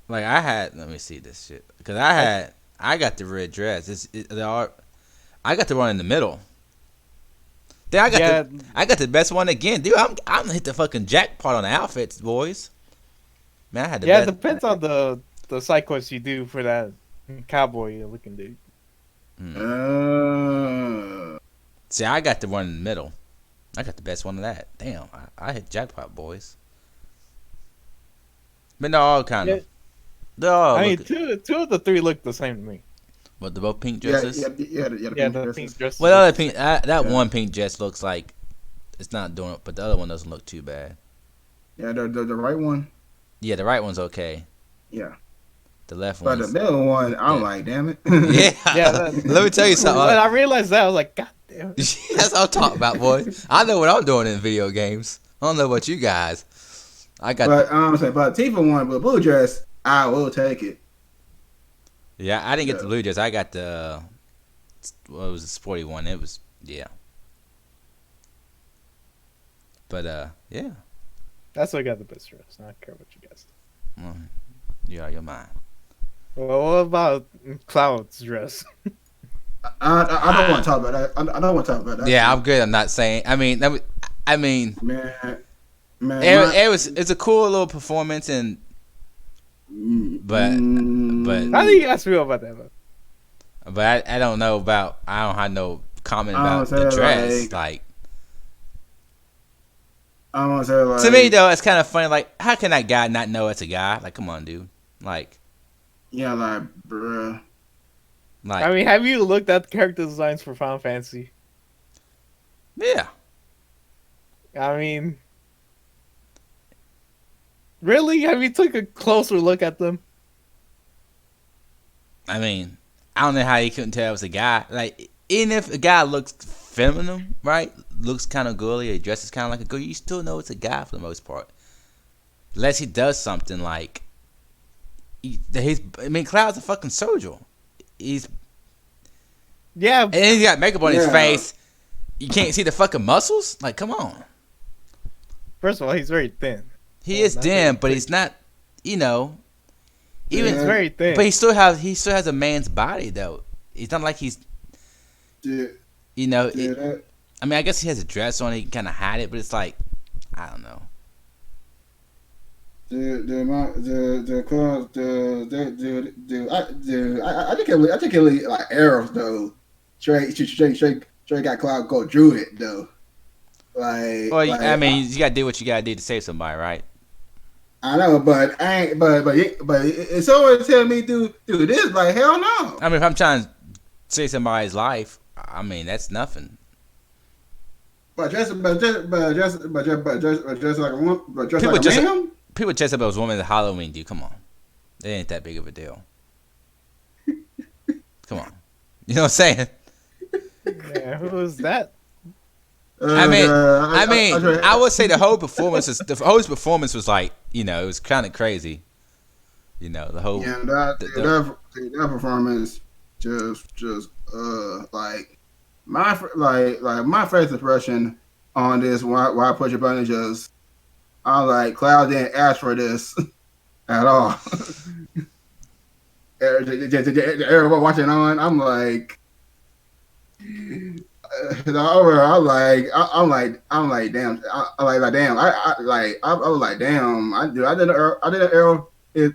Like I had. Let me see this shit. Because I got the red dress. I got the one in the middle. Then
Yeah,
I got the best one again, dude. I'm hit the fucking jackpot on the outfits, boys. Man, I had the
yeah, it
best.
depends on the side quests you do for that cowboy looking dude.
See, I got the one in the middle. I got the best one of that. Damn, I hit jackpot, boys. But they're all kind
Yeah,
of. They're all
I mean,
look.
two of the three look the same to me.
What, the both pink
Yeah,
dresses?
the
Yeah,
pink
the
dresses.
pink dress.
Well, the other pink, that
Yeah.
one pink dress looks like it's not doing it, but the other one doesn't look too bad.
Yeah, the right one.
Yeah, the right one's okay.
Yeah,
The left
but the
one's.
middle one, I'm
Yeah.
like, damn it.
Yeah.
Yeah,
Let me tell you
when
something.
I realized that, I was like, God damn it.
That's what I'm talking about, boys. I know what I'm doing in video games. I don't know about you guys. I got.
But but Tifa one, but blue dress, I will take it.
Yeah, I didn't get the
Yeah.
blue dress. I got the. What was the sporty one? It was yeah. But yeah.
That's what I got the best dress. I don't care what you guys think.
You out your mind.
Well, what about Cloud's dress?
I don't want to talk about that. I don't want to talk about that.
Yeah, I'm good. I'm not saying. I mean, man, it's a cool little performance, and but
How do you guys feel about that?
I don't know about. I don't have no comment
I
about
don't
the
say,
dress. Like
I want to say like
to me though, it's kind of funny. Like, how can that guy not know it's a guy? Like, come on, dude. Like,
bruh.
like,
I mean, have you looked at the character designs for Final Fantasy?
yeah.
I mean, really? Have you took a closer look at them?
I mean, I don't know how you couldn't tell it was a guy. Like, even if a guy looks feminine, right? Looks kind of girly, or dresses kind of like a girl, you still know it's a guy for the most part. Unless he does something like, Cloud's a fucking soldier.
Yeah,
And then he got makeup on his
Yeah.
face. You can't see the fucking muscles? Like, come on.
first of all, he's very thin.
He
Well,
is
not
thin,
very
but he's not, even
He's
Yeah.
very thin.
but he still has a man's body though. It's not like he's
Dude,
it, I mean, I guess he has a dress on, he can kind of hide it, but it's like, I don't know.
I think it like arrows though. Straight got Cloud go drew it though.
Well, I mean, you gotta do what you gotta do to save somebody, right?
I know, but I ain't. But if someone tell me do this, like hell no.
I mean, if I'm trying to save somebody's life, I mean, that's nothing.
But just like a woman, but just
People
like a
just-
man.
People dress up as women at Halloween, dude. Come on, it ain't that big of a deal. Come on, you know what I'm saying?
Yeah, who was that?
I would say the whole performance was like, it was kind of crazy. The whole.
Yeah, that performance just like my first impression on this why I push a button is just I'm like Cloud didn't ask for this at all. Everyone watching on, I'm like. I'm like, damn. I was like, damn. I didn't arrow is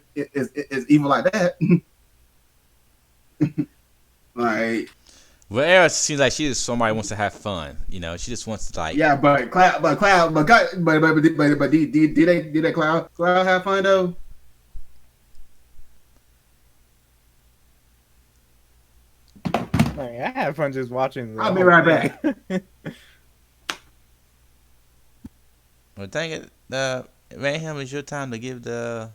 evil like that. Like,
Well, Era seems like she just somebody who wants to have fun. She just wants to like.
yeah, but did they Cloud have fun though?
I mean, I had fun just watching.
I'll be right back.
Well, dang it, Mayhem, it's your time to give the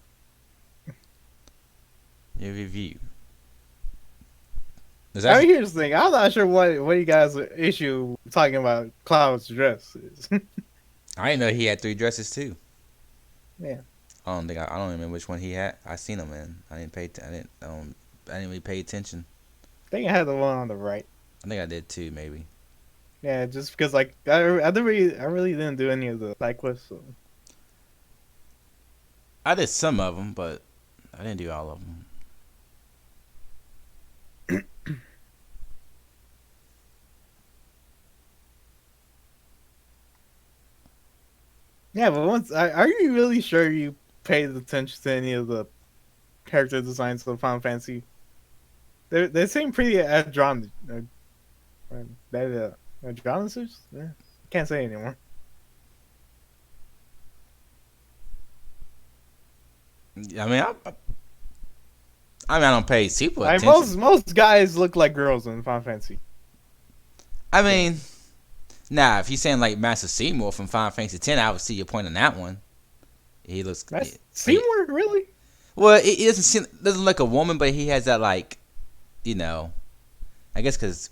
Your review. Is
I
that
mean, here's the thing. I'm not sure what you guys' issue talking about Cloud's dress is.
I didn't know he had 3 dresses too.
Yeah.
I don't remember which one he had. I seen him in. I didn't really pay attention.
I think I had the one on the right.
I think I did too, maybe.
Yeah, just because like I really didn't do any of the side quests. So.
I did some of them, but I didn't do all of them.
Yeah, but are you really sure you paid attention to any of the character designs of Final Fantasy? They seem pretty androgynous. Yeah, can't say anymore.
I mean, I don't pay super
I mean,
attention.
most guys look like girls in Final Fantasy.
I mean, nah. If you're saying like Master Seymour from Final Fantasy X, I would see your point on that one. He looks.
That's Seymour, really?
Well, it doesn't look like a woman, but he has that like, you know, I guess because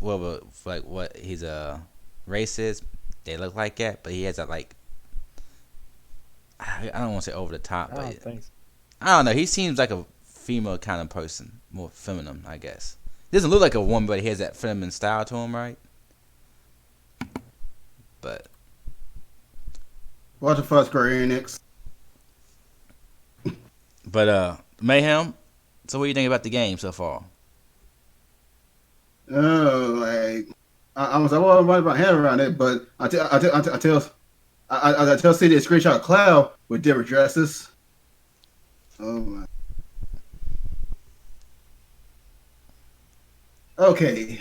like what he's a racist, they look like that, but he has that like, I don't want to say over the top, but
Thanks.
I don't know. He seems like a female kind of person, more feminine, I guess. He doesn't look like a woman, but he has that feminine style to him, right? But
What the fuck, Square Enix?
Mayhem. So what do you think about the game so far?
Oh, like I was like, well, what my head around it? But I tell City a screenshot of Cloud with different dresses. Oh my. Okay,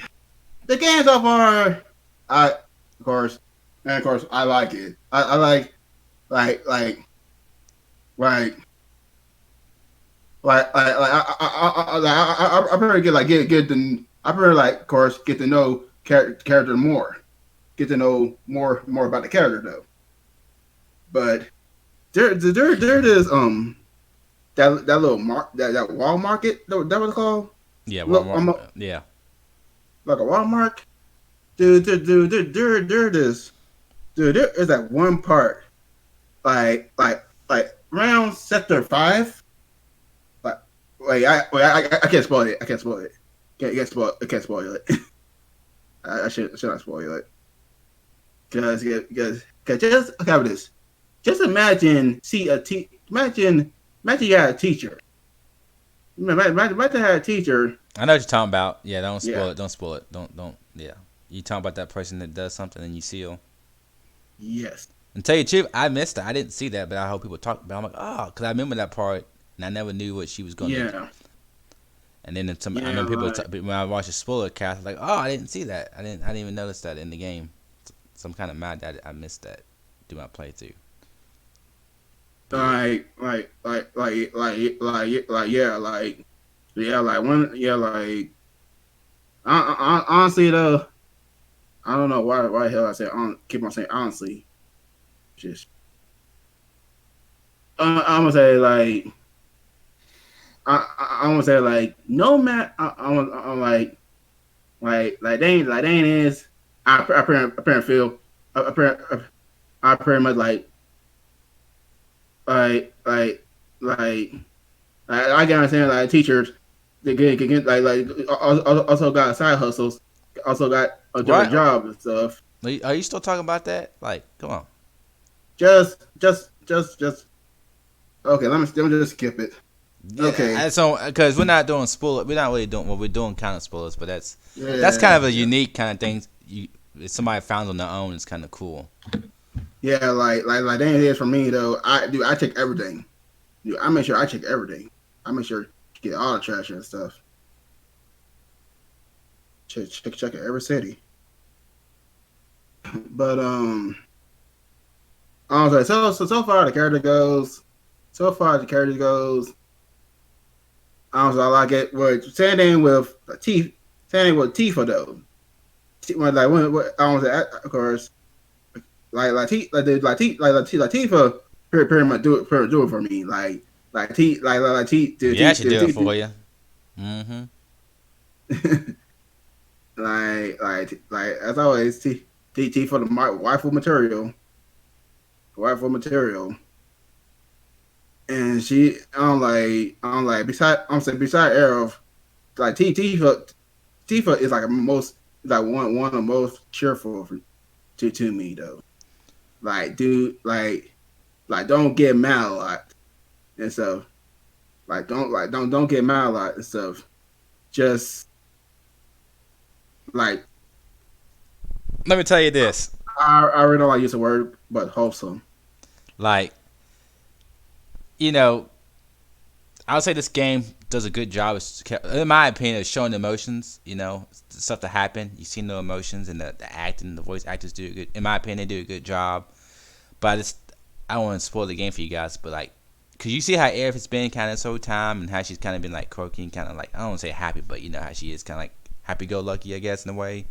the game so far, of course, I like it. I like like I prefer I prefer of course get to know character more, get to know more about the character though. But there is that little that wall market that was called.
Yeah,
Look,
yeah.
like a Walmart. Dude, there it is. Dude, there is that one part, like around sector 5. I can't spoil it. I can't spoil it. I can't spoil it. I should not spoil it. Because just look at this. Just imagine imagine you had a teacher. Imagine you had a teacher.
I know what you're talking about. Yeah, don't spoil
Yeah.
it. Don't spoil it. Don't. Yeah, you talking about that person that does something and you seal.
Yes.
And tell you the truth, I missed it. I didn't see that, but I hope people talk about it. I'm like, oh, because I remember that part, and I never knew what she was going to do.
Yeah.
And then I
Yeah,
remember people
right.
when I watched the spoiler cast, I was like, oh, I didn't see that. I didn't even notice that in the game. So I'm kind of mad that I missed that through my playthrough.
Honestly though, I don't know why the hell I say keep on saying honestly. Just I'm gonna say I'm gonna say no man. I'm like they ain't is. I pretty feel I pretty much like I can understand teachers they get also got side hustles, also got a different
What?
job and stuff.
Are you still talking about that? Like, come on.
Just okay. Let me just skip it.
Yeah,
Okay.
so because we're not doing spoiler, we're not really doing we're doing kind of spoilers, but that's
Yeah,
kind of a unique kind of thing. If somebody found on their own, it's kind of cool.
yeah. Like that it is for me though. I check everything. Dude, I make sure I check everything. I make sure to get all the trash and stuff. Check every city. But I was like, so far the character goes. So far the character goes. I was like it. But standing with Tifa though. When I was of course Tifa pretty much do it for me. Like
Yeah, she do it for you. Mm-hmm.
like as always, T for the waifu material. And I'm like, beside Arrow, like Tifa is like one of the most cheerful to me though. Like, dude, like don't get mad a lot and stuff. Don't get mad a lot and stuff. Just like
Let me tell you this.
I really don't like to use the word, but wholesome.
Like, you know, I would say this game does a good job, in my opinion, of showing the emotions. You know, the stuff that happen. You see no emotions, and the acting, the voice actors do a good. In my opinion, they do a good job. But I don't want to spoil the game for you guys. But like, cause you see how Aerith has been kind of this whole time, and how she's kind of been like quirky and kind of like, I don't want to say happy, but you know how she is kind of like happy-go-lucky, I guess, in a way.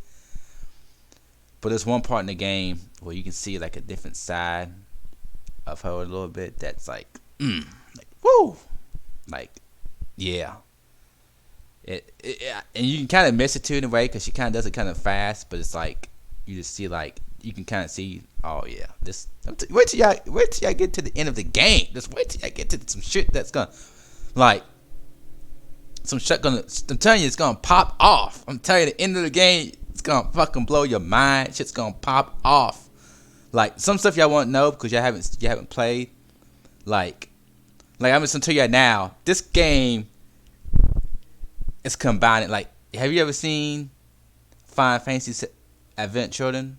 But there's one part in the game where you can see like a different side of her a little bit. That's like woo, like yeah. And you can kind of miss it too in a way because she kind of does it kind of fast, but it's like you just see like you can kind of see. Oh yeah, this. Wait till y'all get to the end of the game. Just wait till y'all get to some shit that's gonna like some shit gonna. I'm telling you, it's gonna pop off. I'm telling you, the end of the game, it's gonna fucking blow your mind. Shit's gonna pop off. Like some stuff y'all won't know because y'all haven't played. Like I'm just gonna tell you now. This game is combining. Like, have you ever seen Final Fantasy Advent Children?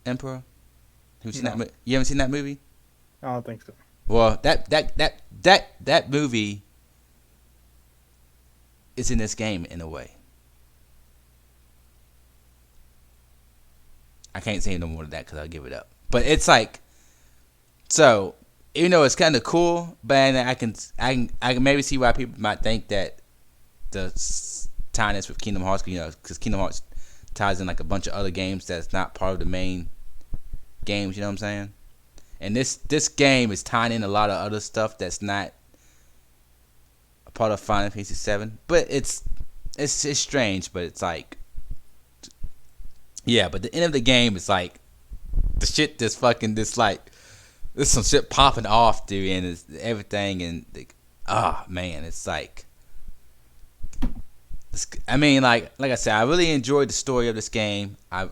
Emperor? Have you seen
No.
that? You haven't seen that movie?
I don't think so.
Well, that movie is in this game in a way. I can't say no more than that because I'll give it up. But it's like, so even though it's kind of cool, but I can maybe see why people might think that the tying this with Kingdom Hearts, you know, because Kingdom Hearts ties in like a bunch of other games that's not part of the main games. You know what I'm saying? And this game is tying in a lot of other stuff that's not a part of Final Fantasy 7. But it's strange, but it's like, yeah. But the end of the game is like the shit that's fucking this like. There's some shit popping off, dude, and it's everything, and man, it's like, I mean, like I said, I really enjoyed the story of this game. Are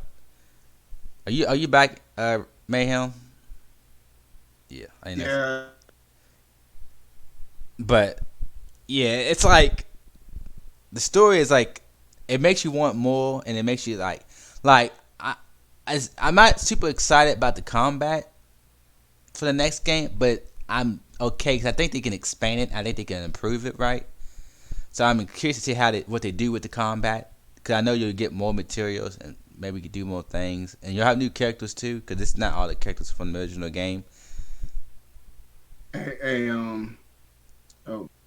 you back, Mayhem? Yeah, I know.
Yeah.
But yeah, it's like the story is like it makes you want more, and it makes you like I'm not super excited about the combat for the next game, but I'm okay because I think they can expand it. I think they can improve it, right? So I'm curious to see what they do with the combat, because I know you'll get more materials and maybe you can do more things, and you'll have new characters too, because it's not all the characters from the original game.
Hey, oh,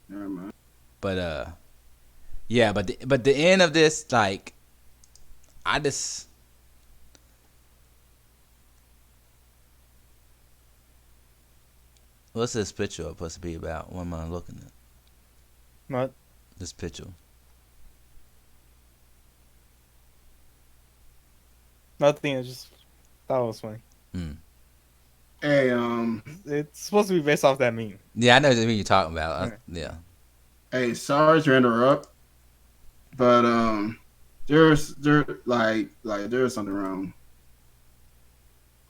never mind.
But yeah, but the end of this, like, I just. What's this picture supposed to be about? What am I looking at?
What?
This picture.
Nothing. I just thought it was funny.
Hey,
It's supposed to be based off that meme.
Yeah, I know what you're talking about.
Okay.
Yeah.
hey, sorry to interrupt, but there's there's something wrong.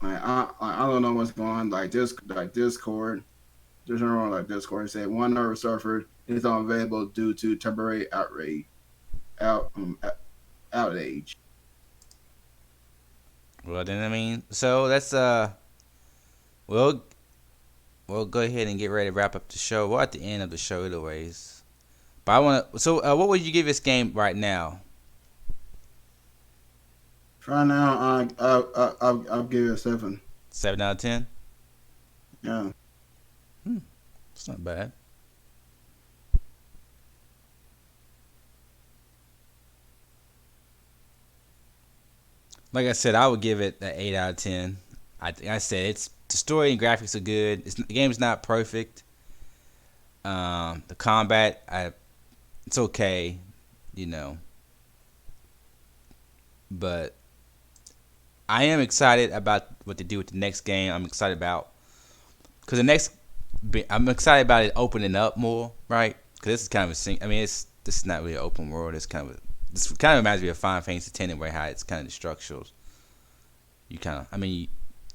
I don't know what's going on. Like Discord. There's nothing wrong like Discord. It said one nerve surfer is unavailable due to temporary outage.
Well, then I mean, so that's we'll go ahead and get ready to wrap up the show. We're at the end of the show, anyways. But I want to. So, what would you give this game right now?
Right now, I'll give it a 7.
7 out of 10.
Yeah.
It's not bad. Like I said, I would give it an 8 out of 10. I said it's the story and graphics are good. The game's not perfect, The combat, it's okay, you know, but I am excited about what they do with the next game. I'm excited about because I'm excited about it opening up more, right? Because this is kind of I mean, this is not really an open world. This kind of reminds me of Final Fantasy X, where how it's kind of the structures. You kind of, I mean,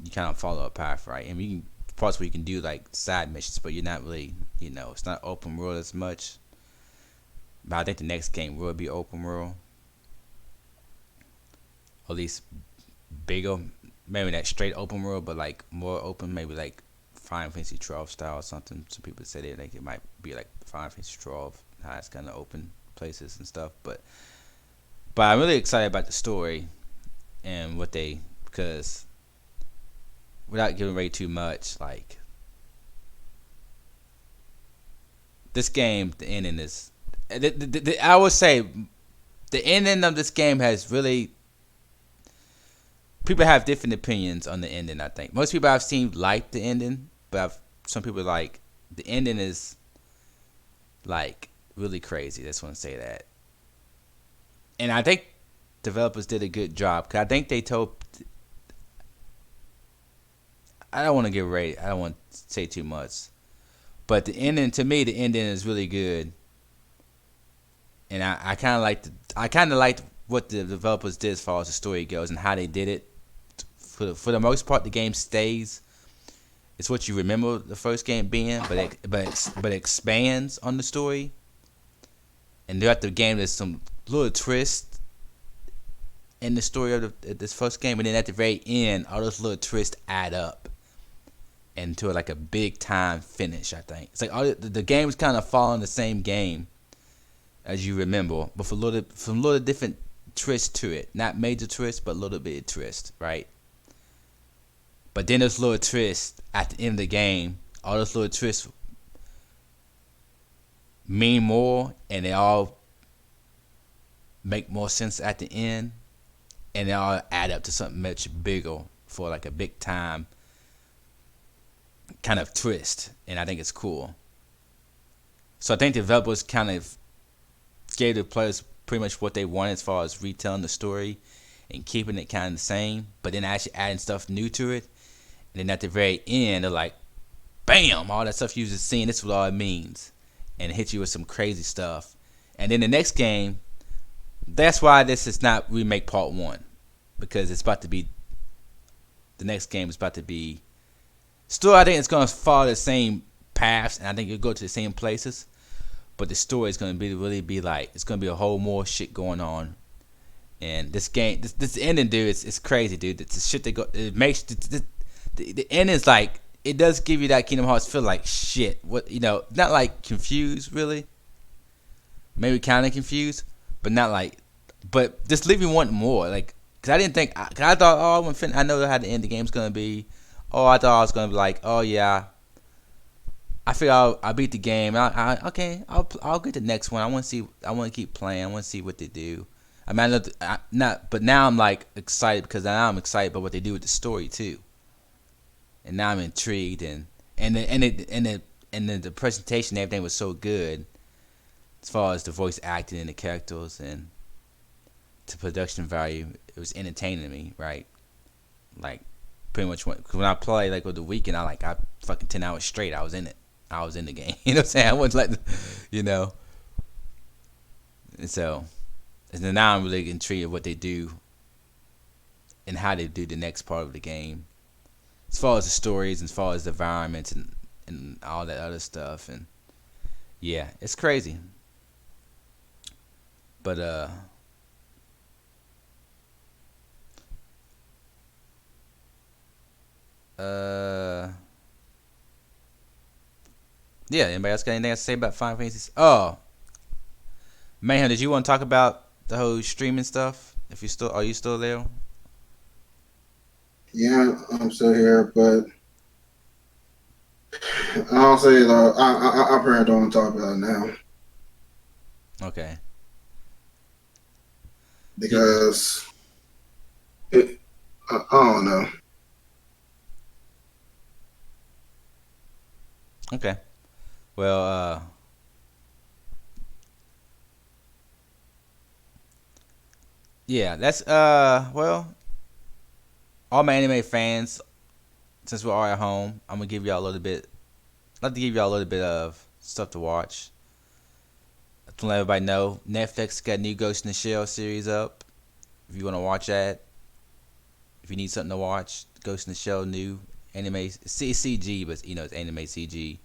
you kind of follow a path, right? And you can parts where you can do like side missions, but you're not really, it's not open world as much. But I think the next game will be open world, or at least bigger. Maybe not straight open world, but like more open. Maybe like Final Fantasy 12 style or something. Some people say they think it might be like Final Fantasy 12, how it's kind of open places and stuff. But I'm really excited about the story and what they, because without giving away too much, like this game, the ending is, I would say, the ending of this game has really. People have different opinions on the ending. I think most people I've seen like the ending, but some people like the ending is like really crazy. I just want to say that, and I think developers did a good job. Cause I think they told. I don't want to give away. I don't want to say too much, but the ending, to me, the ending is really good, and I kind of liked what the developers did as far as the story goes and how they did it. For the most part, the game stays. It's what you remember the first game being, but expands on the story. And throughout the game, there's some little twist in the story of this first game, and then at the very end, all those little twists add up into like a big time finish. I think it's like the game is kind of following the same game as you remember, but some little different twist to it. Not major twist, but a little bit of twist, right? But then there's little twists at the end of the game. All those little twists mean more, and they all make more sense at the end, and they all add up to something much bigger for like a big time kind of twist. And I think it's cool. So I think the developers kind of gave the players pretty much what they wanted as far as retelling the story and keeping it kind of the same, but then actually adding stuff new to it. And then at the very end, they're like, bam, all that stuff you just seen, this is what all it means. And hit you with some crazy stuff. And then the next game, that's why this is not remake part 1. Because it's about to be, the next game is about to be, still I think it's going to follow the same paths, and I think it'll go to the same places. But the story is going to really be like, it's going to be a whole more shit going on. And this game, this ending, dude, it's crazy, dude. It's the shit that it makes, the end is like, it does give you that Kingdom Hearts feel like shit. What, not like confused really. Maybe kind of confused, but not like, but just leave you wanting more. Like, cause I didn't think, cause I thought, oh, I know how the end of the game's gonna be. Oh, I thought I was gonna be like, oh yeah, I feel I beat the game. Okay, I'll get the next one. I want to keep playing. I want to see what they do. I mean, but now I'm like excited because now I'm excited about what they do with the story too. And now I'm intrigued, and the presentation and everything was so good, as far as the voice acting and the characters and the production value. It was entertaining me, right? Like pretty much when I play like with the weekend, I fucking 10 hours straight. I was in it. I was in the game. You know what I'm saying? I wasn't like, And so, and then now I'm really intrigued with what they do and how they do the next part of the game. As far as the stories, as far as the environments and all that other stuff, and yeah, it's crazy. But yeah. Anybody else got anything to say about Final Fantasy? Oh, Mayhem, did you want to talk about the whole streaming stuff? Are you still there?
Yeah, I'm still here, but I'll say though, I probably don't want to talk about it now
Okay.
because I don't know.
Okay. Well, yeah, that's well, all my anime fans, since we're all at home, I'm gonna give y'all a little bit. I'd like to give y'all a little bit of stuff to watch. To let everybody know, Netflix got a new Ghost in the Shell series up. If you want to watch that, if you need something to watch, Ghost in the Shell new anime. It's CG, but you know it's anime CG.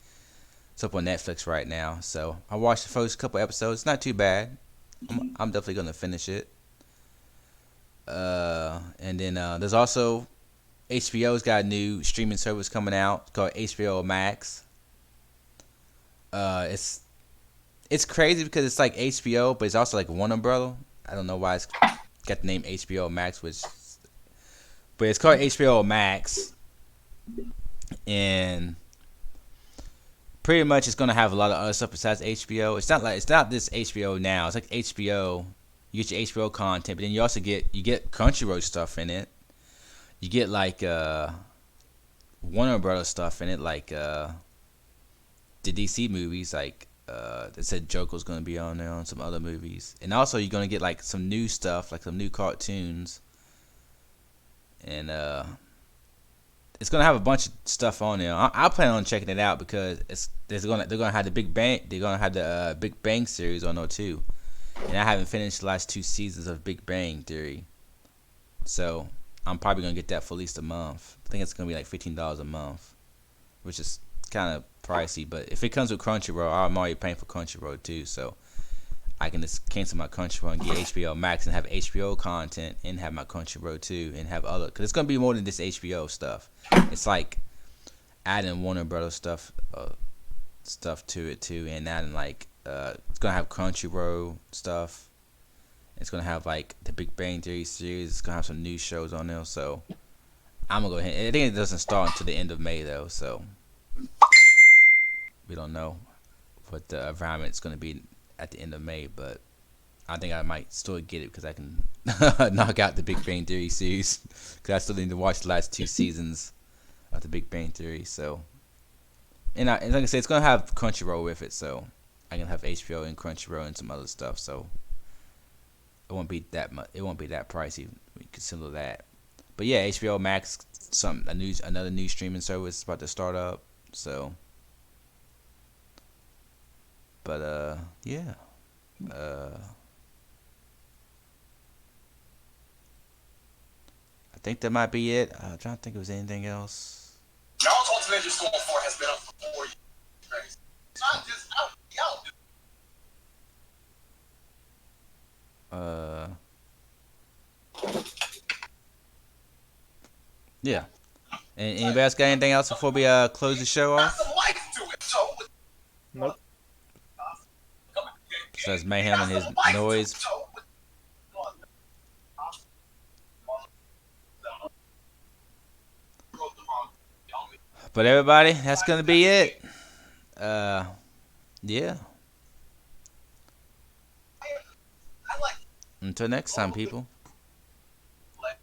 It's up on Netflix right now. So I watched the first couple episodes. It's not too bad. I'm definitely gonna finish it. And then there's also HBO's got a new streaming service coming out called HBO Max. It's crazy because it's like HBO, but it's also like one umbrella. I don't know why it's got the name HBO Max, but it's called HBO Max, and pretty much it's gonna have a lot of other stuff besides HBO. It's not this HBO now. It's like HBO. You get your HBO content, but then you also get Crunchyroll stuff in it. You get like Warner Brothers stuff in it, like the DC movies, like they said Joker's gonna be on there on some other movies, and also you're gonna get like some new stuff, like some new cartoons, and it's gonna have a bunch of stuff on there. I plan on checking it out because they're gonna have the Big Bang series on there too, and I haven't finished the last 2 seasons of Big Bang Theory, so I'm probably gonna get that for at least a month. I think it's gonna be like $15 a month, which is kind of pricey. But if it comes with Crunchyroll, I'm already paying for Crunchyroll too, so I can just cancel my Crunchyroll and get HBO Max and have HBO content and have my Crunchyroll too and have other. Cause it's gonna be more than just HBO stuff. It's like adding Warner Brothers stuff to it too, and adding like it's gonna have Crunchyroll stuff. It's gonna have like the Big Bang Theory series. It's gonna have some new shows on there. So I'm gonna go ahead. I think it doesn't start until the end of May though, so we don't know what the environment's gonna be at the end of May. But I think I might still get it because I can knock out the Big Bang Theory series. Because I still need to watch the last 2 seasons of the Big Bang Theory. So, and like I said, it's gonna have Crunchyroll with it, so I can have HBO and Crunchyroll and some other stuff. So it won't be that much. It won't be that pricey. We consider that. But yeah, HBO Max, another new streaming service is about to start up. So, but yeah. I think that might be it. I'm trying to think if there's anything else.
Y'all's ultimate just going for has been up for 4 years. It's not just out. Y'all
Yeah. And anybody else got anything else before we close the show
got
off?
some life to it. So
Nope.
Besides Mayhem and his noise. But everybody, that's gonna be it. Yeah. Until next time, people.
Like